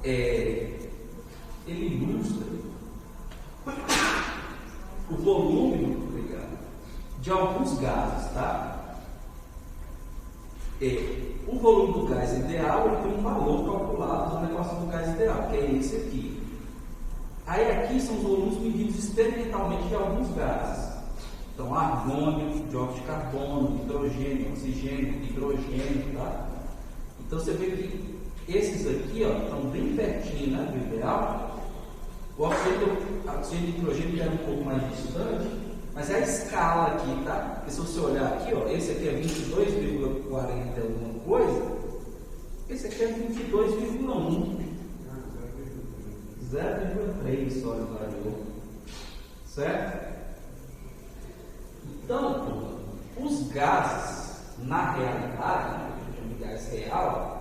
ele ilustra o volume de alguns gases, tá? O volume do gás ideal ele tem um valor calculado na equação do gás ideal, que é esse aqui. Aí aqui são os volumes medidos experimentalmente de alguns gases. Então, argônio, dióxido de carbono, hidrogênio, oxigênio, hidrogênio, tá? Então você vê que esses aqui, ó, estão bem pertinho, né, do ideal. O oxigênio e hidrogênio já é um pouco mais distante, mas é a escala aqui, tá? Porque se você olhar aqui, ó, esse aqui é 22,40 alguma coisa, esse aqui é 22,1. 0,3 só no variou. Certo? Então, os gases, na realidade, né, o gás real,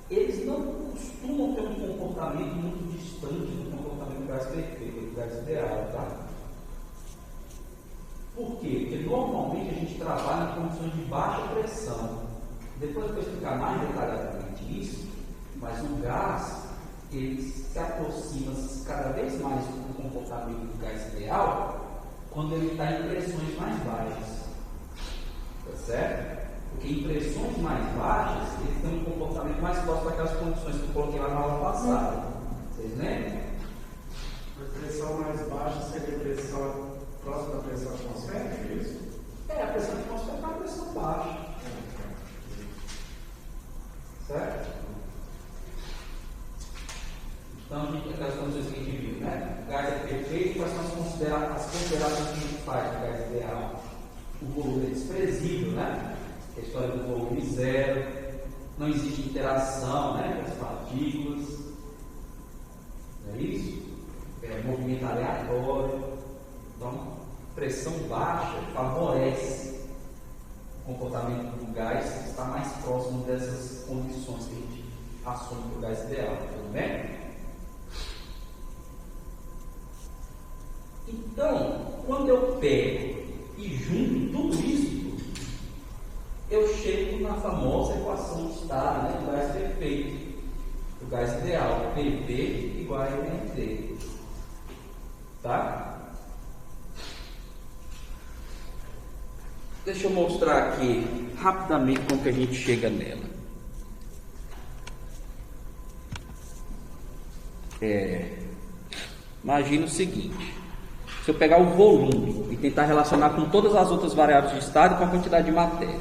eles não costumam ter um comportamento muito distante do comportamento do gás perfeito, do gás ideal, tá? Por quê? Porque normalmente a gente trabalha em condições de baixa pressão. Depois eu vou explicar mais detalhadamente isso, mas o gás, ele se aproxima cada vez mais do comportamento do gás ideal quando ele está em pressões mais baixas. Tá certo? Porque em pressões mais baixas, ele tem um comportamento mais próximo daquelas condições que eu coloquei lá na aula passada. Vocês lembram? A pressão mais baixa seria a pressão próxima da pressão atmosférica, é isso? A pressão atmosférica é uma pressão baixa. Certo? Então, aquelas condições que a gente viu, né? O gás é perfeito, quais são as considerações que a gente faz do gás ideal? O volume é desprezível, né? A história do volume zero, não existe interação, né, com as partículas, não é isso? Movimento aleatório. Então, pressão baixa favorece o comportamento do gás, está mais próximo dessas condições que a gente assume para o gás ideal, tudo bem? Então, quando eu pego e junto tudo isso, eu chego na famosa equação de estado, né, do gás perfeito. Eu gás ideal, PV igual a MRT. Tá? Deixa eu mostrar aqui rapidamente como que a gente chega nela. Imagina o seguinte: se eu pegar o volume e tentar relacionar com todas as outras variáveis de estado e com a quantidade de matéria.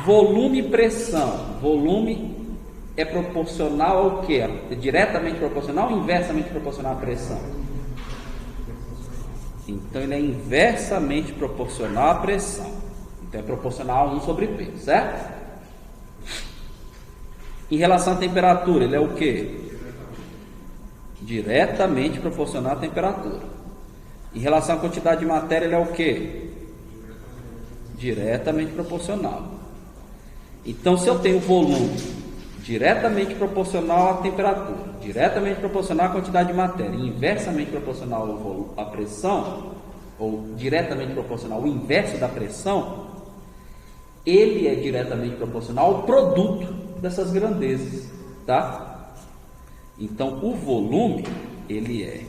Volume e pressão. Volume é proporcional ao quê? É diretamente proporcional ou inversamente proporcional à pressão? Então ele é inversamente proporcional à pressão. Então é proporcional a 1 sobre P, certo? Em relação à temperatura, ele é o quê? Diretamente proporcional à temperatura. Em relação à quantidade de matéria, ele é o quê? Diretamente proporcional. Então, se eu tenho volume diretamente proporcional à temperatura, diretamente proporcional à quantidade de matéria, inversamente proporcional à pressão, ou diretamente proporcional ao inverso da pressão, ele é diretamente proporcional ao produto dessas grandezas, tá? Então, o volume, ele é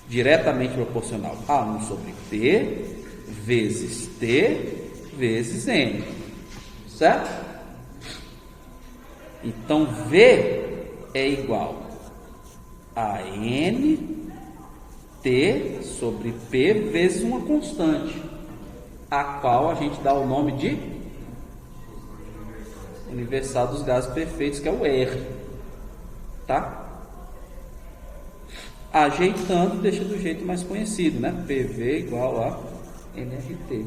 diretamente proporcional a 1 sobre P vezes T vezes N, certo? Então, V é igual a N T sobre P vezes uma constante, a qual a gente dá o nome de universal dos gases perfeitos, que é o R, tá? Ajeitando, deixa do jeito mais conhecido, né? PV igual a nRT.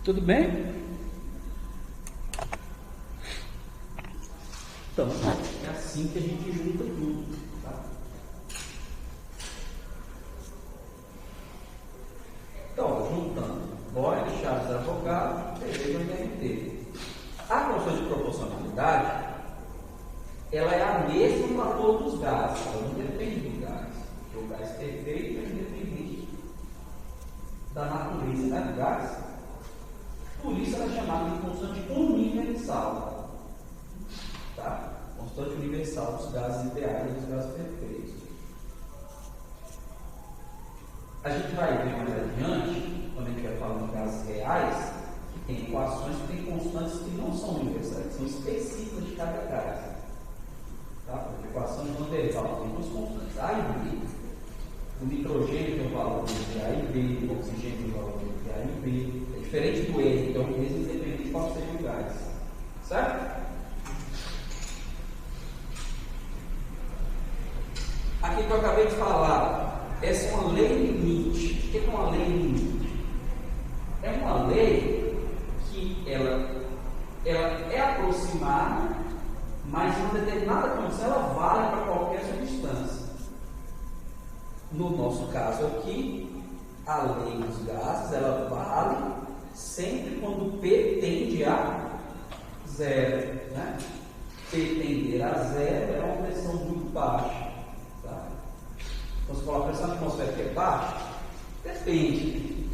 Tudo bem? Então, é assim que a gente junta tudo, tá? Então, juntando Boyle, Chaves, Avogadro, PV e nRT. A constante de proporcionalidade, ela é a mesma para todos os gases, ela não depende do gás. Porque o gás perfeito é independente da natureza, né, do gás. Por isso ela é chamada de constante universal. Tá? Constante universal dos gases ideais e dos gases perfeitos. A gente vai ver mais adiante, quando a gente vai falar de gases reais, que tem equações que têm constantes que não são universais, são específicas de cada gás. Tá? Porque equação de Van der Waals tem duas constantes, A e B. O nitrogênio tem o valor de A e B, o oxigênio tem o valor de A e B. É diferente do R, que é o mesmo independente de qual seja o gás. Certo? Aqui que eu acabei de falar, essa é uma lei limite. O que é uma lei limite? É uma lei que ela é aproximada, mas em uma determinada condição ela vale para qualquer substância. No nosso caso aqui, a lei dos gases, ela vale sempre quando P tende a zero, né? P tender a zero é uma pressão muito baixa. Então, se falar a pressão atmosférica é baixa, depende,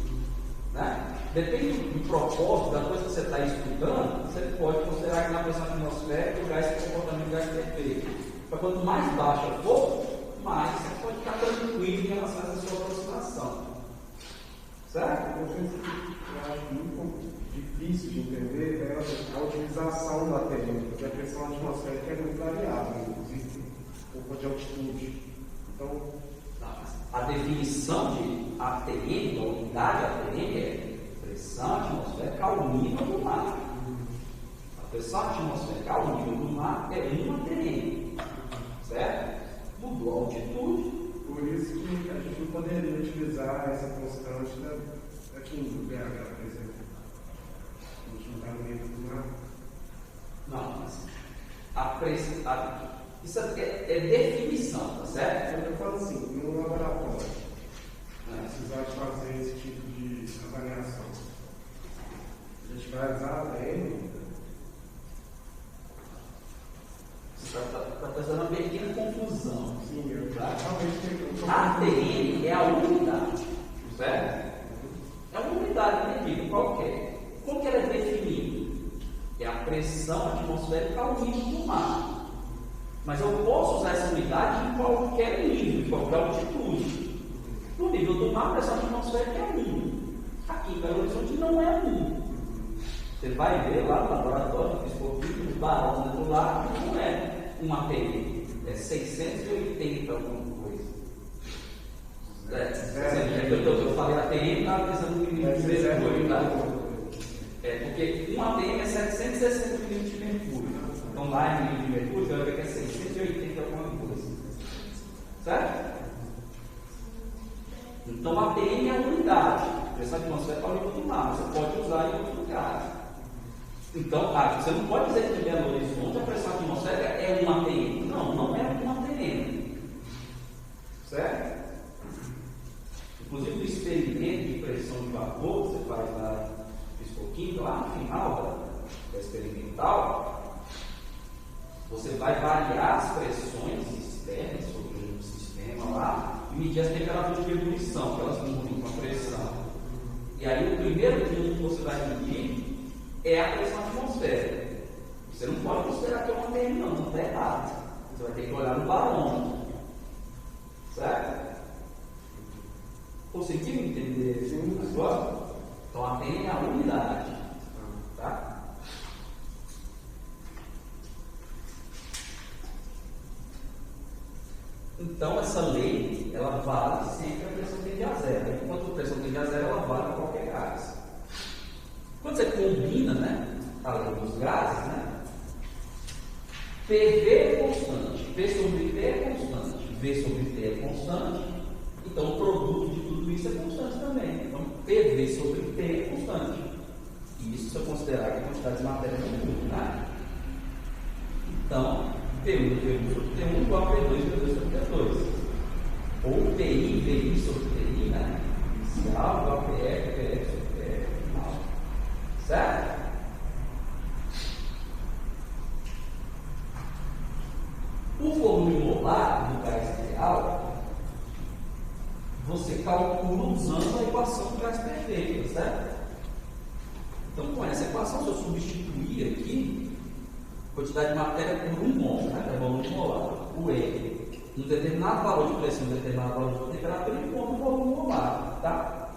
né? Depende do propósito, da coisa que você está estudando, você pode considerar que na pressão atmosférica o gás se comporta no gás perfeito. Mas quanto mais baixa for, mais você pode ficar tranquilo em relação a essa sua aproximação. Certo? Eu acho muito difícil de entender a utilização da TN, porque a pressão atmosférica é muito variável, inclusive por conta de altitude. Então, a definição de ATM, da unidade ATM, é pressão atmosférica ao nível do mar. A pressão atmosférica ao nível do mar é 1 ATM. Certo? Mudou a altitude. Por isso que a gente não poderia utilizar essa constante aqui no BH, por exemplo. A gente não está no nível do mar. Não, mas a pressão. Isso é definição, tá certo? Eu falo assim, no laboratório, precisar de fazer esse tipo de avaliação. A gente vai usar a ATM. Você está fazendo uma pequena confusão. Sim, eu realmente tenho. A ATM é a unidade, certo? É uma unidade medida qualquer. Como que ela é definida? É a pressão atmosférica ao nível do mar. Mas eu posso usar essa unidade em qualquer nível, em qualquer altitude. No nível do mar, a pressão atmosférica é 1. Aqui em Belo Horizonte não é 1. Você vai ver lá no laboratório, fiz pouquinho, os barões do lado, não é 1 APM, é 680 alguma coisa. Eu falei APM, estava pensando no milímetro de mercúrio, tá? Porque 1 APM é 760 milímetros de mercúrio. Então lá em milímetro de mercúrio, você vai ver que é 680 alguma coisa. Certo? Então a APM é a unidade, pressão atmosférica ao nível do mar, você pode usar em outros lugares. Então, você não pode dizer que em Belo Horizonte a pressão atmosférica é 1 APM. Não, não é 1 APM. Certo? Inclusive o experimento de pressão de vapor, você faz lá, fiz pouquinho, lá no final da experimental, você vai variar as pressões externas sobre o sistema lá e medir as temperaturas de ebulição, que elas mudam com a pressão. E aí o primeiro ponto que você vai medir é a pressão atmosférica. Você não pode considerar que é uma APM, não está errado. Você vai ter que olhar no barômetro. Certo? Conseguiu entender isso agora? Então a APM é a unidade. Tá? Então essa lei, ela vale sempre a pressão tende a zero. Enquanto a pressão tende a zero, ela vale para qualquer gás. Quando você combina, né, a lei dos gases, né, PV é constante, P sobre T é constante, V sobre T é constante, então o produto de tudo isso é constante também. Então PV sobre T é constante. E isso se eu considerar que a quantidade de matéria no mundo, né? Então, P1 sobre T1 igual a P2 sobre T2. Ou PI, VI sobre TI, né? Inicial igual a PF, PF sobre PF, final. Certo? O volume molar do gás ideal, você calcula usando a equação do gás perfeito, certo? Então, com essa equação, se eu substituir aqui quantidade de matéria por 1 mol, né? É volume molar, o E, um determinado valor de pressão, um determinado valor de temperatura, ele conta o volume molar, tá?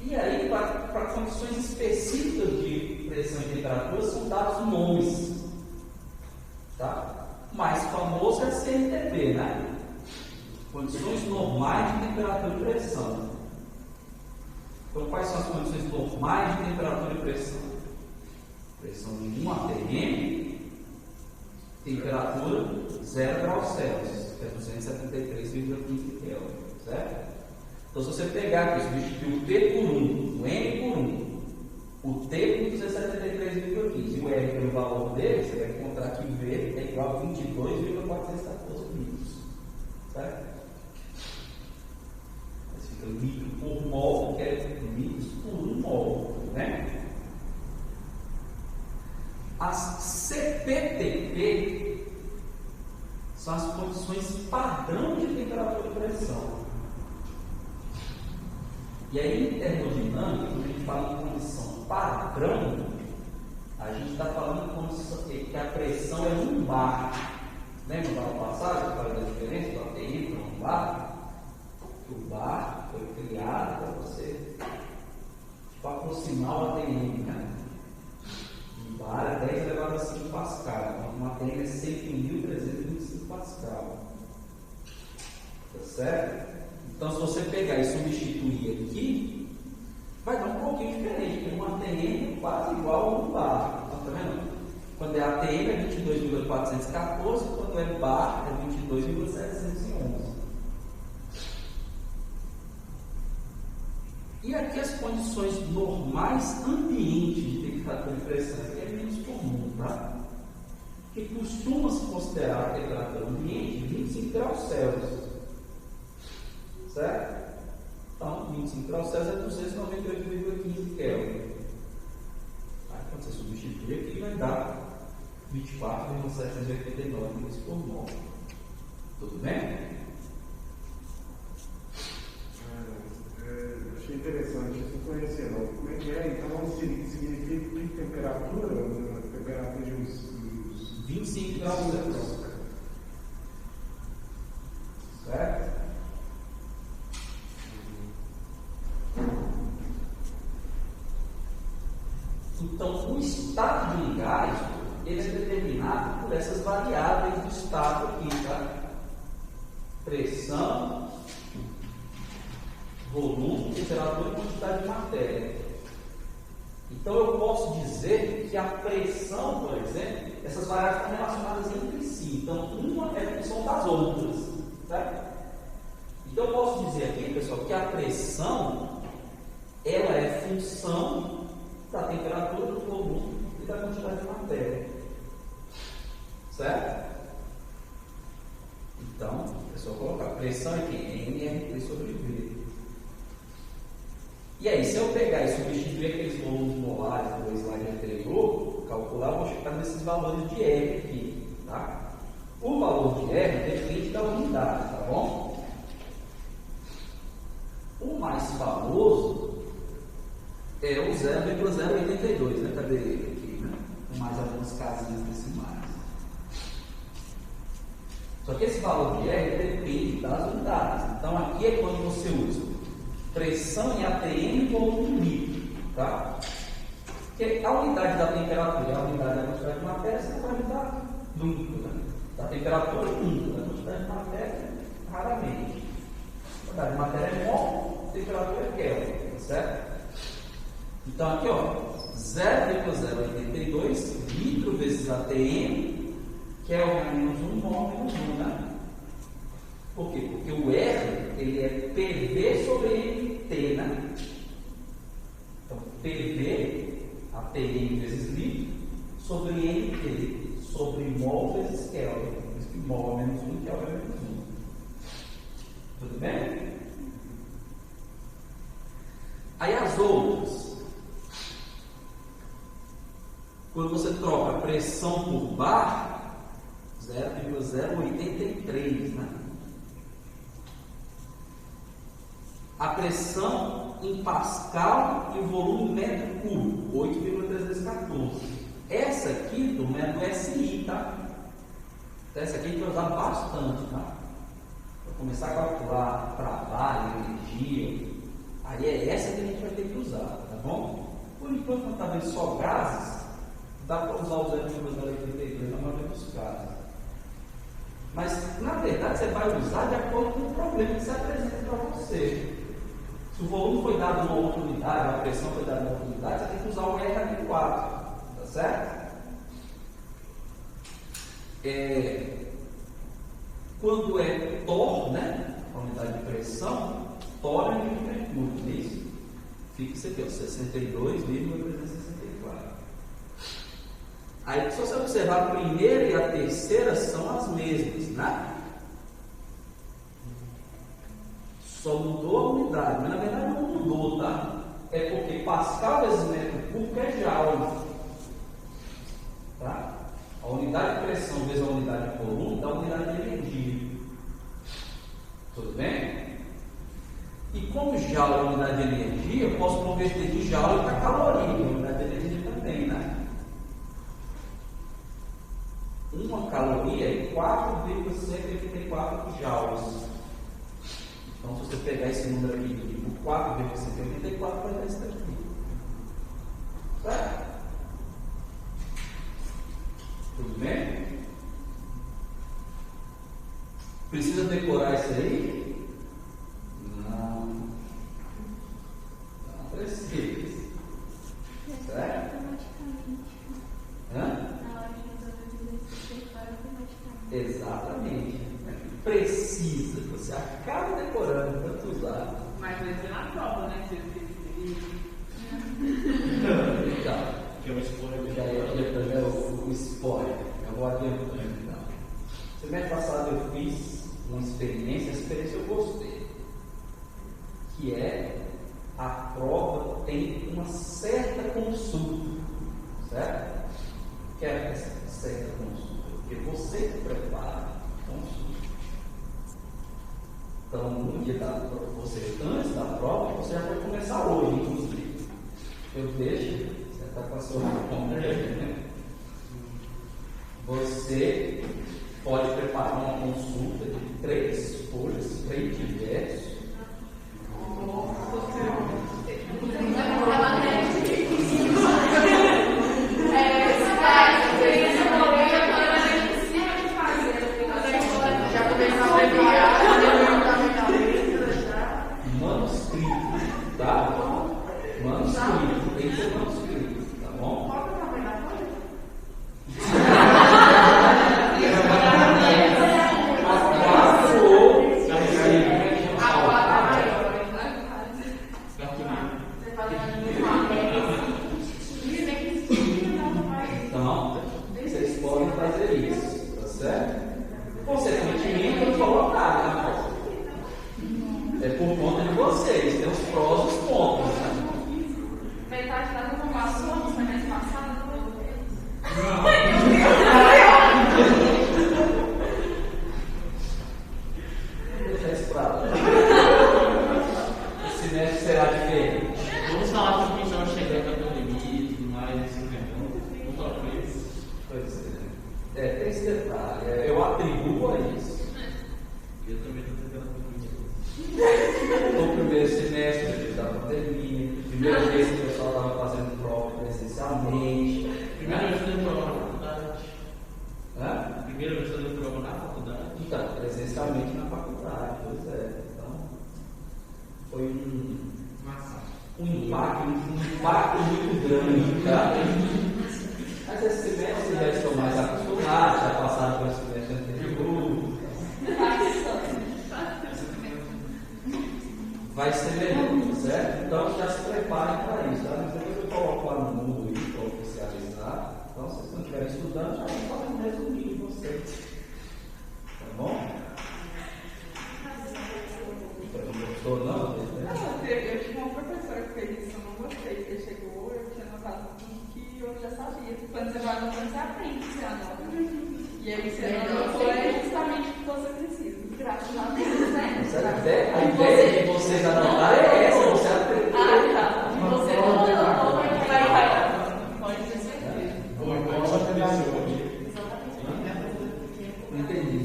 E aí, para condições específicas de pressão e temperatura, são dados nomes. Tá? O mais famoso é CNTP, né? Condições normais de temperatura e pressão. Então, quais são as condições normais de temperatura e pressão? Pressão de 1 atm, temperatura 0 graus Celsius, que é 273,15 Kelvin, certo? Então, se você pegar aqui, substituir o T por 1, o N por 1, o T por 273,15 e o R pelo valor dele, você vai encontrar que V é igual a 22,414 litros. Certo? Mas fica litro por mol, que é litros por 1 mol. Né? As CPTP são as condições padrão de temperatura e pressão. E aí, em termodinâmica, quando a gente fala em condição padrão, a gente está falando que a pressão é 1 bar. Lembra da aula passada que eu falei da diferença do ATM para 1 bar? O bar foi criado para você aproximar o ATM, né? O bar é 10 elevado a 5 Pascal, então o ATM é 100.325 Pascal. Tá certo? Então, se você pegar e substituir aqui, vai dar um pouquinho diferente, porque um ATM é quase igual a 1 bar. Então, tá vendo? Quando é ATM é 22,414, quando é bar é 22,711. E aqui as condições normais ambiente de temperatura e pressão, que é menos comum, tá? Que costuma se considerar a temperatura ambiente 25 graus Celsius. Certo? Então, 25 graus Celsius é 298,15 Kelvin. Aí, quando você substitui aqui, vai dar 24,789 litros por mol. Tudo bem? Achei interessante, isso não conhecia não. Como é que é? Então, significa que temperatura 25 graus Celsius. Certo? Então, o estado de um gás, ele é determinado por essas variáveis do estado aqui, tá? Pressão, volume, temperatura e quantidade de matéria. Então, eu posso dizer que a pressão, por exemplo, essas variáveis estão relacionadas entre si. Então, uma é função das outras, certo? Então, eu posso dizer aqui, pessoal, que a pressão, ela é função da temperatura, do volume e da quantidade de matéria. Certo? Então, é só colocar pressão aqui, nRT sobre V. E aí, se eu pegar e substituir aqueles volumes molares do slide anterior, calcular, eu vou chegar nesses valores de R aqui, tá? O valor de R depende da unidade, tá bom? O mais famoso é o 0,082, né? Cadê ele aqui, né? Com mais algumas casinhas decimais. Só que esse valor de R depende das unidades. Então, aqui é quando você usa pressão em ATM e volume líquido, tá? Porque a unidade da temperatura, a unidade da quantidade de matéria, você vai mudar nunca, né? Da temperatura nunca, da quantidade de matéria, raramente. A quantidade de matéria é mol, a temperatura é Kelvin, tá certo? Então aqui, ó, 0,082 litro vezes ATM, que é o menos 1 mol menos 1, né? Por quê? Porque o R, ele é PV sobre MT, né? Então, PV, ATM vezes litro, sobre MT, sobre mol vezes Kelvin. Por isso que mol é menos 1, Kelvin é menos 1. Tudo bem? Aí as outras. Quando você troca pressão por bar, 0,083, né? A pressão em Pascal e o volume metro cúbico, 8,314. Essa aqui do método SI, tá? Então, essa aqui a gente vai usar bastante, tá? Para começar a calcular trabalho, energia, aí é essa que a gente vai ter que usar, tá bom? Por enquanto, não está vendo só gases, dá para usar o 0,083 na maioria dos casos. Mas, na verdade, você vai usar de acordo com o problema que se apresenta para você. Se o volume foi dado numa outra unidade, a pressão foi dada numa outra unidade, você tem que usar o RH4, tá certo? Quando é torr, né, a unidade de pressão, torr é de mercúrio, não é isso? Fica isso aqui, ó, 62,364. Aí, se você observar, a primeira e a terceira são as mesmas, né? Só mudou a unidade, mas na verdade não mudou, tá? É porque Pascal vezes metro cúbico é Joule, tá? A unidade de pressão vezes a unidade de volume dá a unidade de energia. Tudo bem? E como Joule é a unidade de energia, eu posso converter de Joule para caloria, a unidade de energia também, né? Uma caloria é 4,184 joules. Então, se você pegar esse número aqui por 4,184, vai dar isso daqui. Certo? Tudo bem? Precisa decorar isso aí? Não. Não precisa. Certo? Hã? Exatamente. Precisa, você acaba decorando tanto usar. Mas vai ser na prova, né? Então, Que é uma spoiler. já é o spoiler. Eu vou adiantando então. Semestre passado eu fiz uma experiência, essa experiência eu gostei. Que é a prova tem uma certa consulta. Certo? Que é essa certa consulta? Porque você que prepara consulta. Então, no dia da prova, você, antes da prova, você já pode começar hoje, inclusive. Eu deixo, você está com a sua fome, né? Você você pode preparar uma consulta de 3 folhas, 3 diversos. Manuscrito, tá? Manuscrito, tem que ser manuscrito, tá bom? Então, vocês podem fazer isso, tá certo? Consequentemente, eu colocar na foto. É por conta de vocês, tem os prós e os contras. Metade da informação do semestre passado foi Vou deixar isso pra lá. Esse semestre será diferente. Vamos falar que o pessoal chegando da pandemia e tudo mais, assim, né? Vamos falar com isso. Pois é. Tem esse detalhe. Eu atribuo a isso. Eu também estou tentando concluir. No primeiro semestre da pandemia, primeira vez que o pessoal estava fazendo prova presencialmente. Primeira vez fazendo prova na faculdade. Hã? Primeira vez fazendo prova na faculdade. Então, presencialmente na faculdade, pois é. Então, foi um impacto muito grande, tá? Mas esse semestre já estão mais acostumados, já passaram por esse semestre anterior. Vai ser melhor, certo? Então já se preparem para isso, tá? Mas depois eu coloco lá no mundo aí para oficializar. Então, se vocês não estiverem estudando, já vão fazer um resuminho de vocês. Tá bom? Não gostou, não? Eu tive uma professora que fez isso, eu não gostei. Ele chegou, eu tinha notado tudo que eu já sabia. Quando você vai anotando, você aprende, você anota. E aí você anotou é justamente o que você precisa. Graças a Deus, né? A ideia de vocês anotarem é essa, você aprende. tá. Você não vai. Pode ter certeza. Não entendi.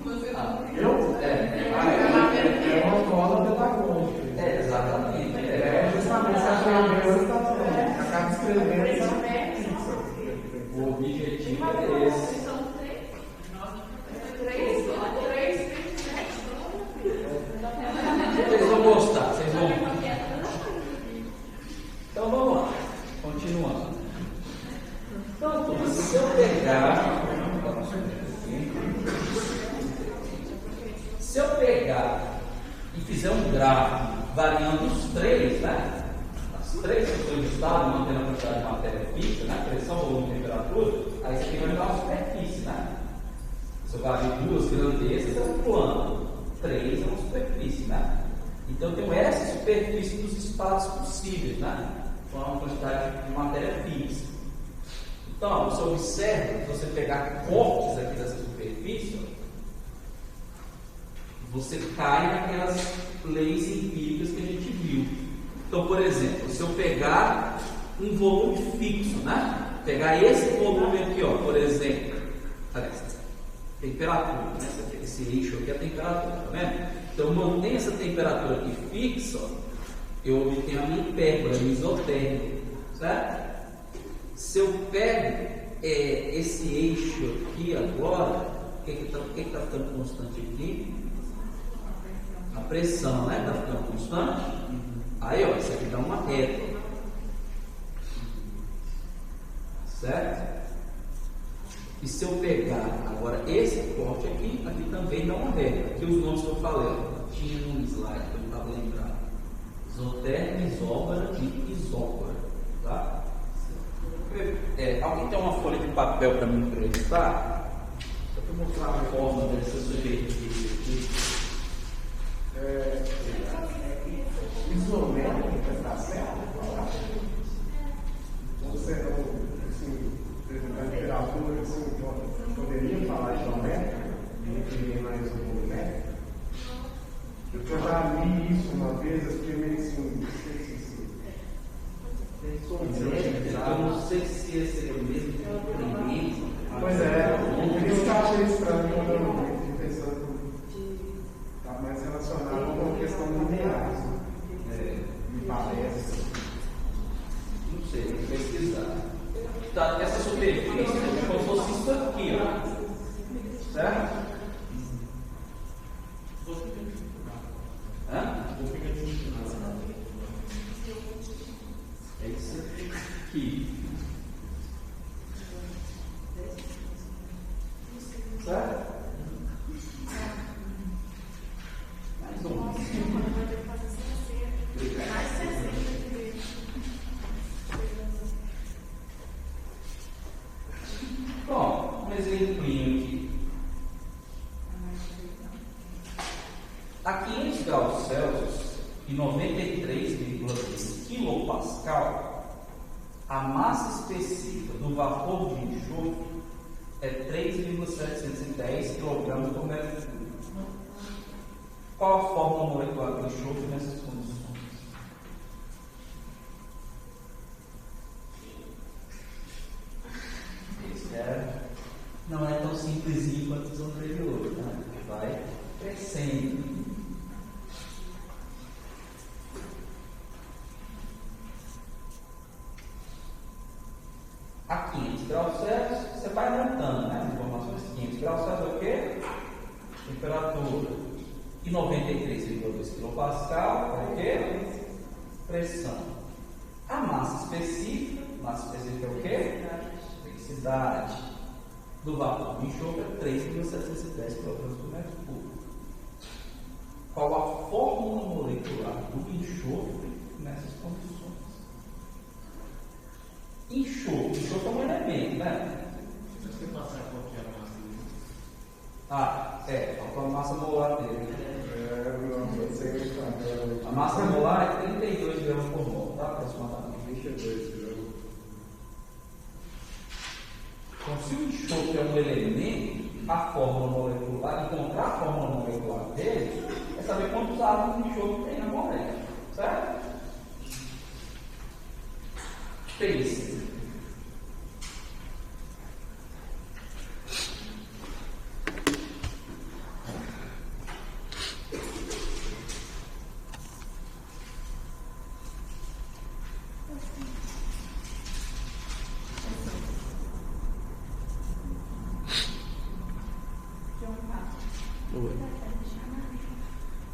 Você não. É uma escola pedagógica. Exatamente. É justamente essa aprendendo, acaba escrevendo essa. O objetivo é esse. São 3. Vocês vão gostar, vocês vão. Então vamos lá, continuando. Então, se eu pegar e fizer um gráfico variando os 3, né? As 3 funções do estado, mantendo a quantidade de matéria fixa, né? Pressão, volume e temperatura, aí isso aqui vai me dar uma superfície, né? Se eu vario 2 grandezas, é um plano. 3 é uma superfície, né? Então eu tenho essa superfície dos espaços possíveis, né? Com uma quantidade de matéria fixa. Então, você observa, se você pegar cortes aqui dessa superfície, você cai naquelas leis empíricas que a gente viu. Então, por exemplo, se eu pegar um volume fixo, né? Pegar esse volume aqui, ó, por exemplo, temperatura, né? Esse eixo aqui é a temperatura, tá vendo? Então, eu mantenho essa temperatura aqui fixa, ó, eu obtenho a minha hipérbole, a minha isotérmica, certo? Se eu pego esse eixo aqui agora, o que está ficando constante aqui? A pressão, né? Está ficando constante. Aí, ó, isso aqui dá uma reta, certo? E se eu pegar agora esse corte aqui, aqui também dá uma reta. Aqui os nomes que eu falei, ó, tinha no slide que eu não estava lembrado: isotérmica, isóbara e isóbara, tá? Alguém tem uma folha de papel para me emprestar? Só para mostrar a forma dessa superfície aqui. Isométrica, está certo? Você, assim, a temperatura, assim, poderia falar isométrica, definir mais o volumétrico? Eu já li isso uma vez, eu fiquei meio assim, não sei se eu não sei se esse é o mesmo comprimento Pois é, por isso que eu achei estranho quando eu fiquei pensando que está mais relacionado com a questão linear. Me parece. Não sei, tem que pesquisar. Tá, essa superfície é como se fosse isso aqui, ó. Certo? Hã? É isso aqui. Certo? Mais um. Bom, um exemplinho aqui. A 500 graus Celsius e 93,3 kPa, a massa específica do vapor de enxofre é 3,710 kg por metro cúbico. Qual a fórmula molecular do enxofre nessas condições? Não é tão simplesinho quanto os anteriores, né? Vai crescendo. A 500 graus Celsius, você vai aumentando, né? As informações. 500 graus Celsius é o quê? Temperatura. E 93,2 kPa é o quê? Pressão. A massa específica é o quê? Densidade do vapor de enxofre é 3.710 kg por metro cúbico. Qual a fórmula molecular do enxofre nessas condições? Enxofre é um elemento, né? Se você passar qualquer massa. Faltou a massa molar dele. Não sei o que A massa molar é 32 gramas por mol, tá? Aproximadamente. 22 gramas. Então, se o enxofre é um elemento, a fórmula molecular, encontrar a fórmula molecular dele, é saber quantos átomos de enxofre tem na molécula, certo? Pense.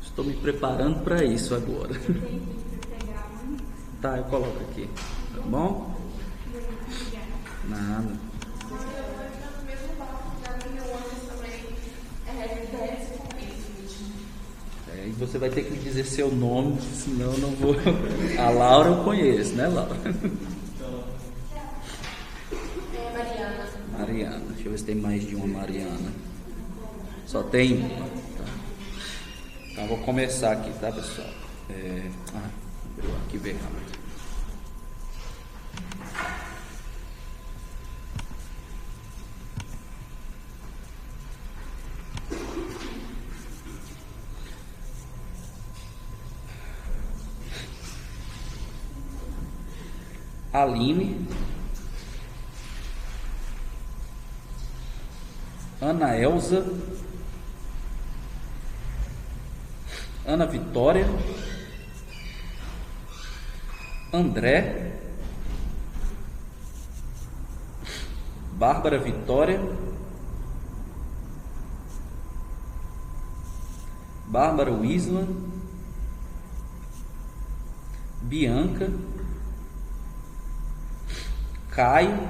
Estou me preparando para isso agora. Tá, eu coloco aqui. Tá bom? Nada. E você vai ter que me dizer seu nome, senão eu não vou. A Laura eu conheço, né, Laura? Mariana. Mariana. Deixa eu ver se tem mais de uma Mariana. Só tem uma. Tá. Então vou começar aqui, tá, pessoal? Abriu aqui bem rápido. Aline, Ana Elza, Ana Vitória, André, Bárbara Vitória, Bárbara Wisla, Bianca, Caio,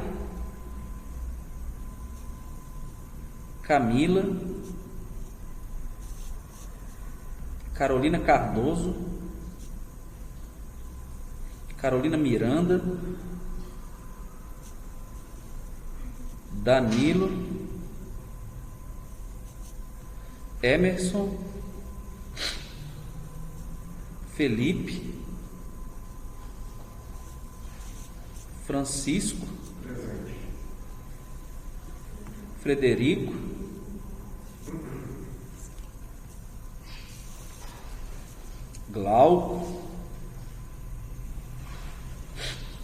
Camila, Carolina Cardoso, Carolina Miranda, Danilo, Emerson, Felipe, Francisco, Frederico, Glauco,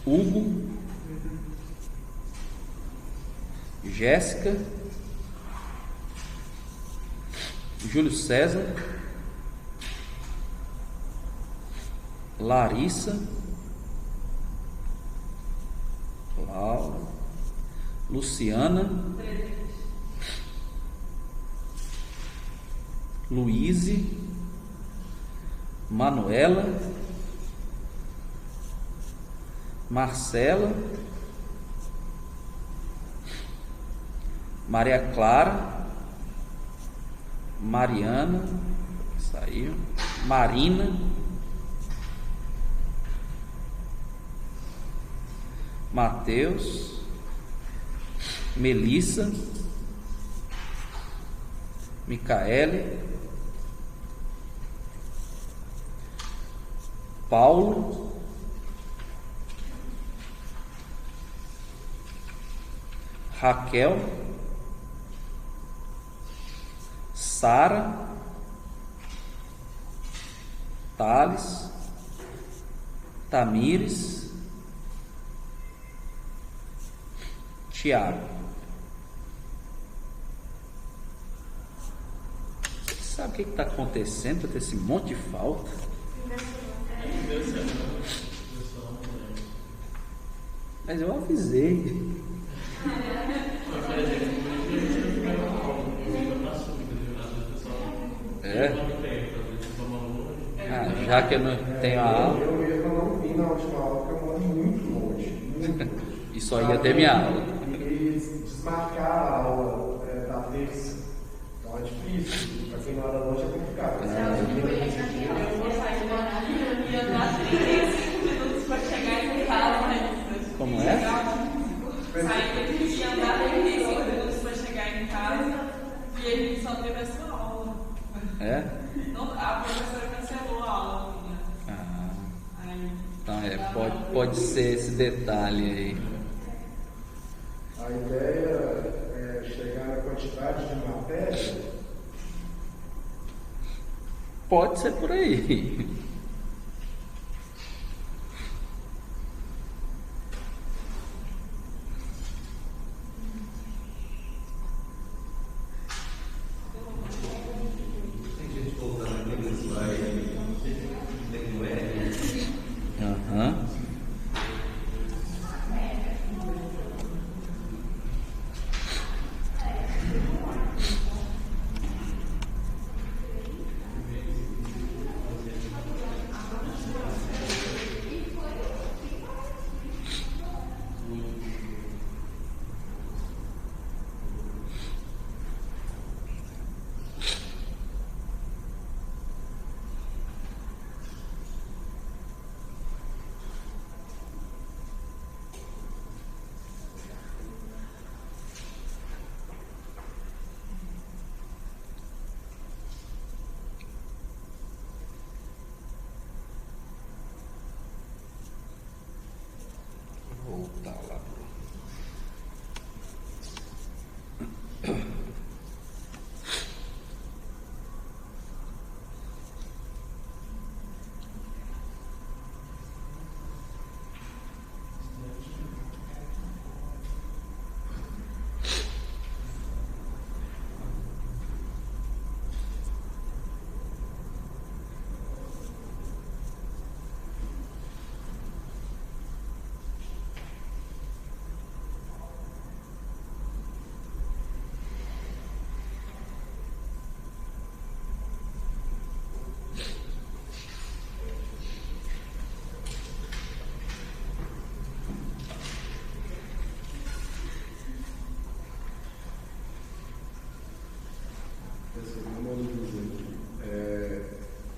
Hugo, Jéssica, Júlio César, Larissa, Laura, Luciana, Luíse, Manuela, Marcela, Maria Clara, Mariana, saiu, Marina, Mateus, Melissa, Micaele, Paulo, Raquel, Sara, Thales, Tamires, Tiago. Você sabe o que está acontecendo para ter esse monte de falta? Mas eu avisei. Já que eu não tenho a aula. Eu mesmo não vim na última aula porque eu moro muito longe. E só ia ter minha aula. E desmarcar a aula da terça. Então é difícil. Para quem mora longe é complicado. Eu vou sair do horário e andar 35 minutos para chegar em casa. Como é? Sair e andar 35 minutos para chegar em casa e ele só teve a sua aula. É? Não, a professora cancelou a aula. Então pode ser esse detalhe aí. A ideia é chegar na quantidade de matéria. Pode ser por aí. Voltar lá.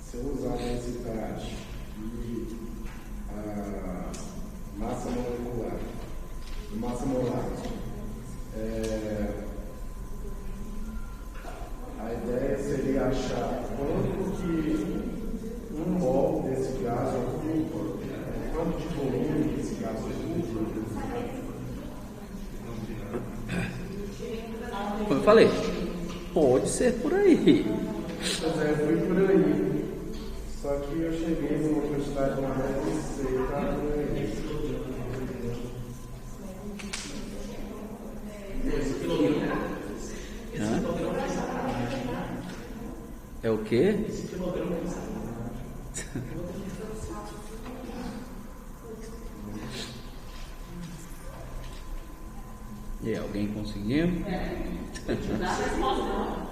Se eu usar a densidade e a massa molecular, massa molar, a ideia seria achar quanto que um mol desse gás ocupa, quanto de volume esse gás ocupa. Como eu falei, pode ser por aí. Pois é, fui por aí. Só que eu cheguei numa quantidade de matéria e sei, tá por aí. Esse o quê? Esse quilograma que sai. E aí, alguém conseguiu? Dá a resposta, não.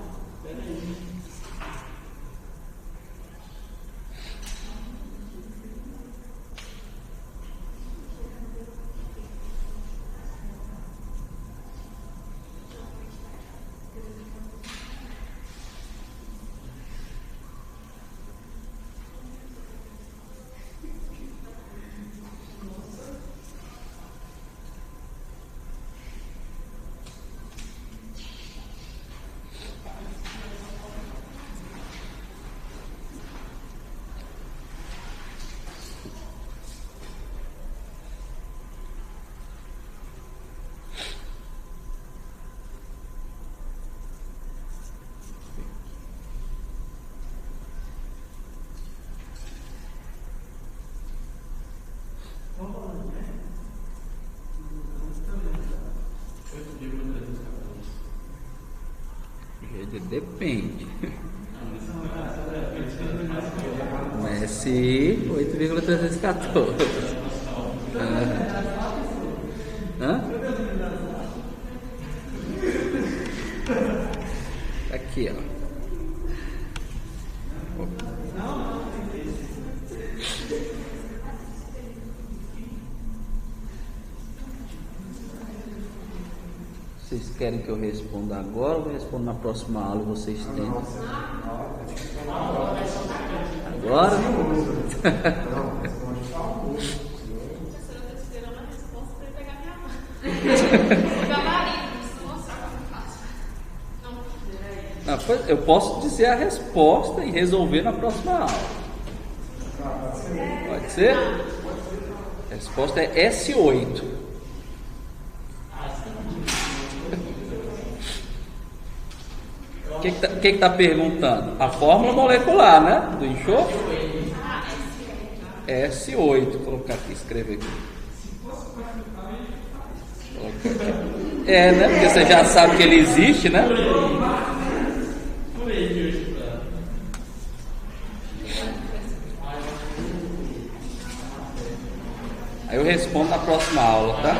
Vamos falando, né? 8,314. Depende. Não, Messi 8,314. Hã? Aqui, ó. Vocês querem que eu responda agora ou eu respondo na próxima aula e vocês tentam? Agora? Não, responde só um. Professora, eu estou esperando a resposta para pegar minha mão. Gabarito, isso mostrar como fácil. Não, peraí. Eu posso dizer a resposta e resolver na próxima aula. Pode ser? A resposta é S8. O que está perguntando? A fórmula molecular, né? Do enxofre? S8. Vou colocar aqui, escrever aqui. É, né? Porque você já sabe que ele existe, né? Aí eu respondo na próxima aula, tá?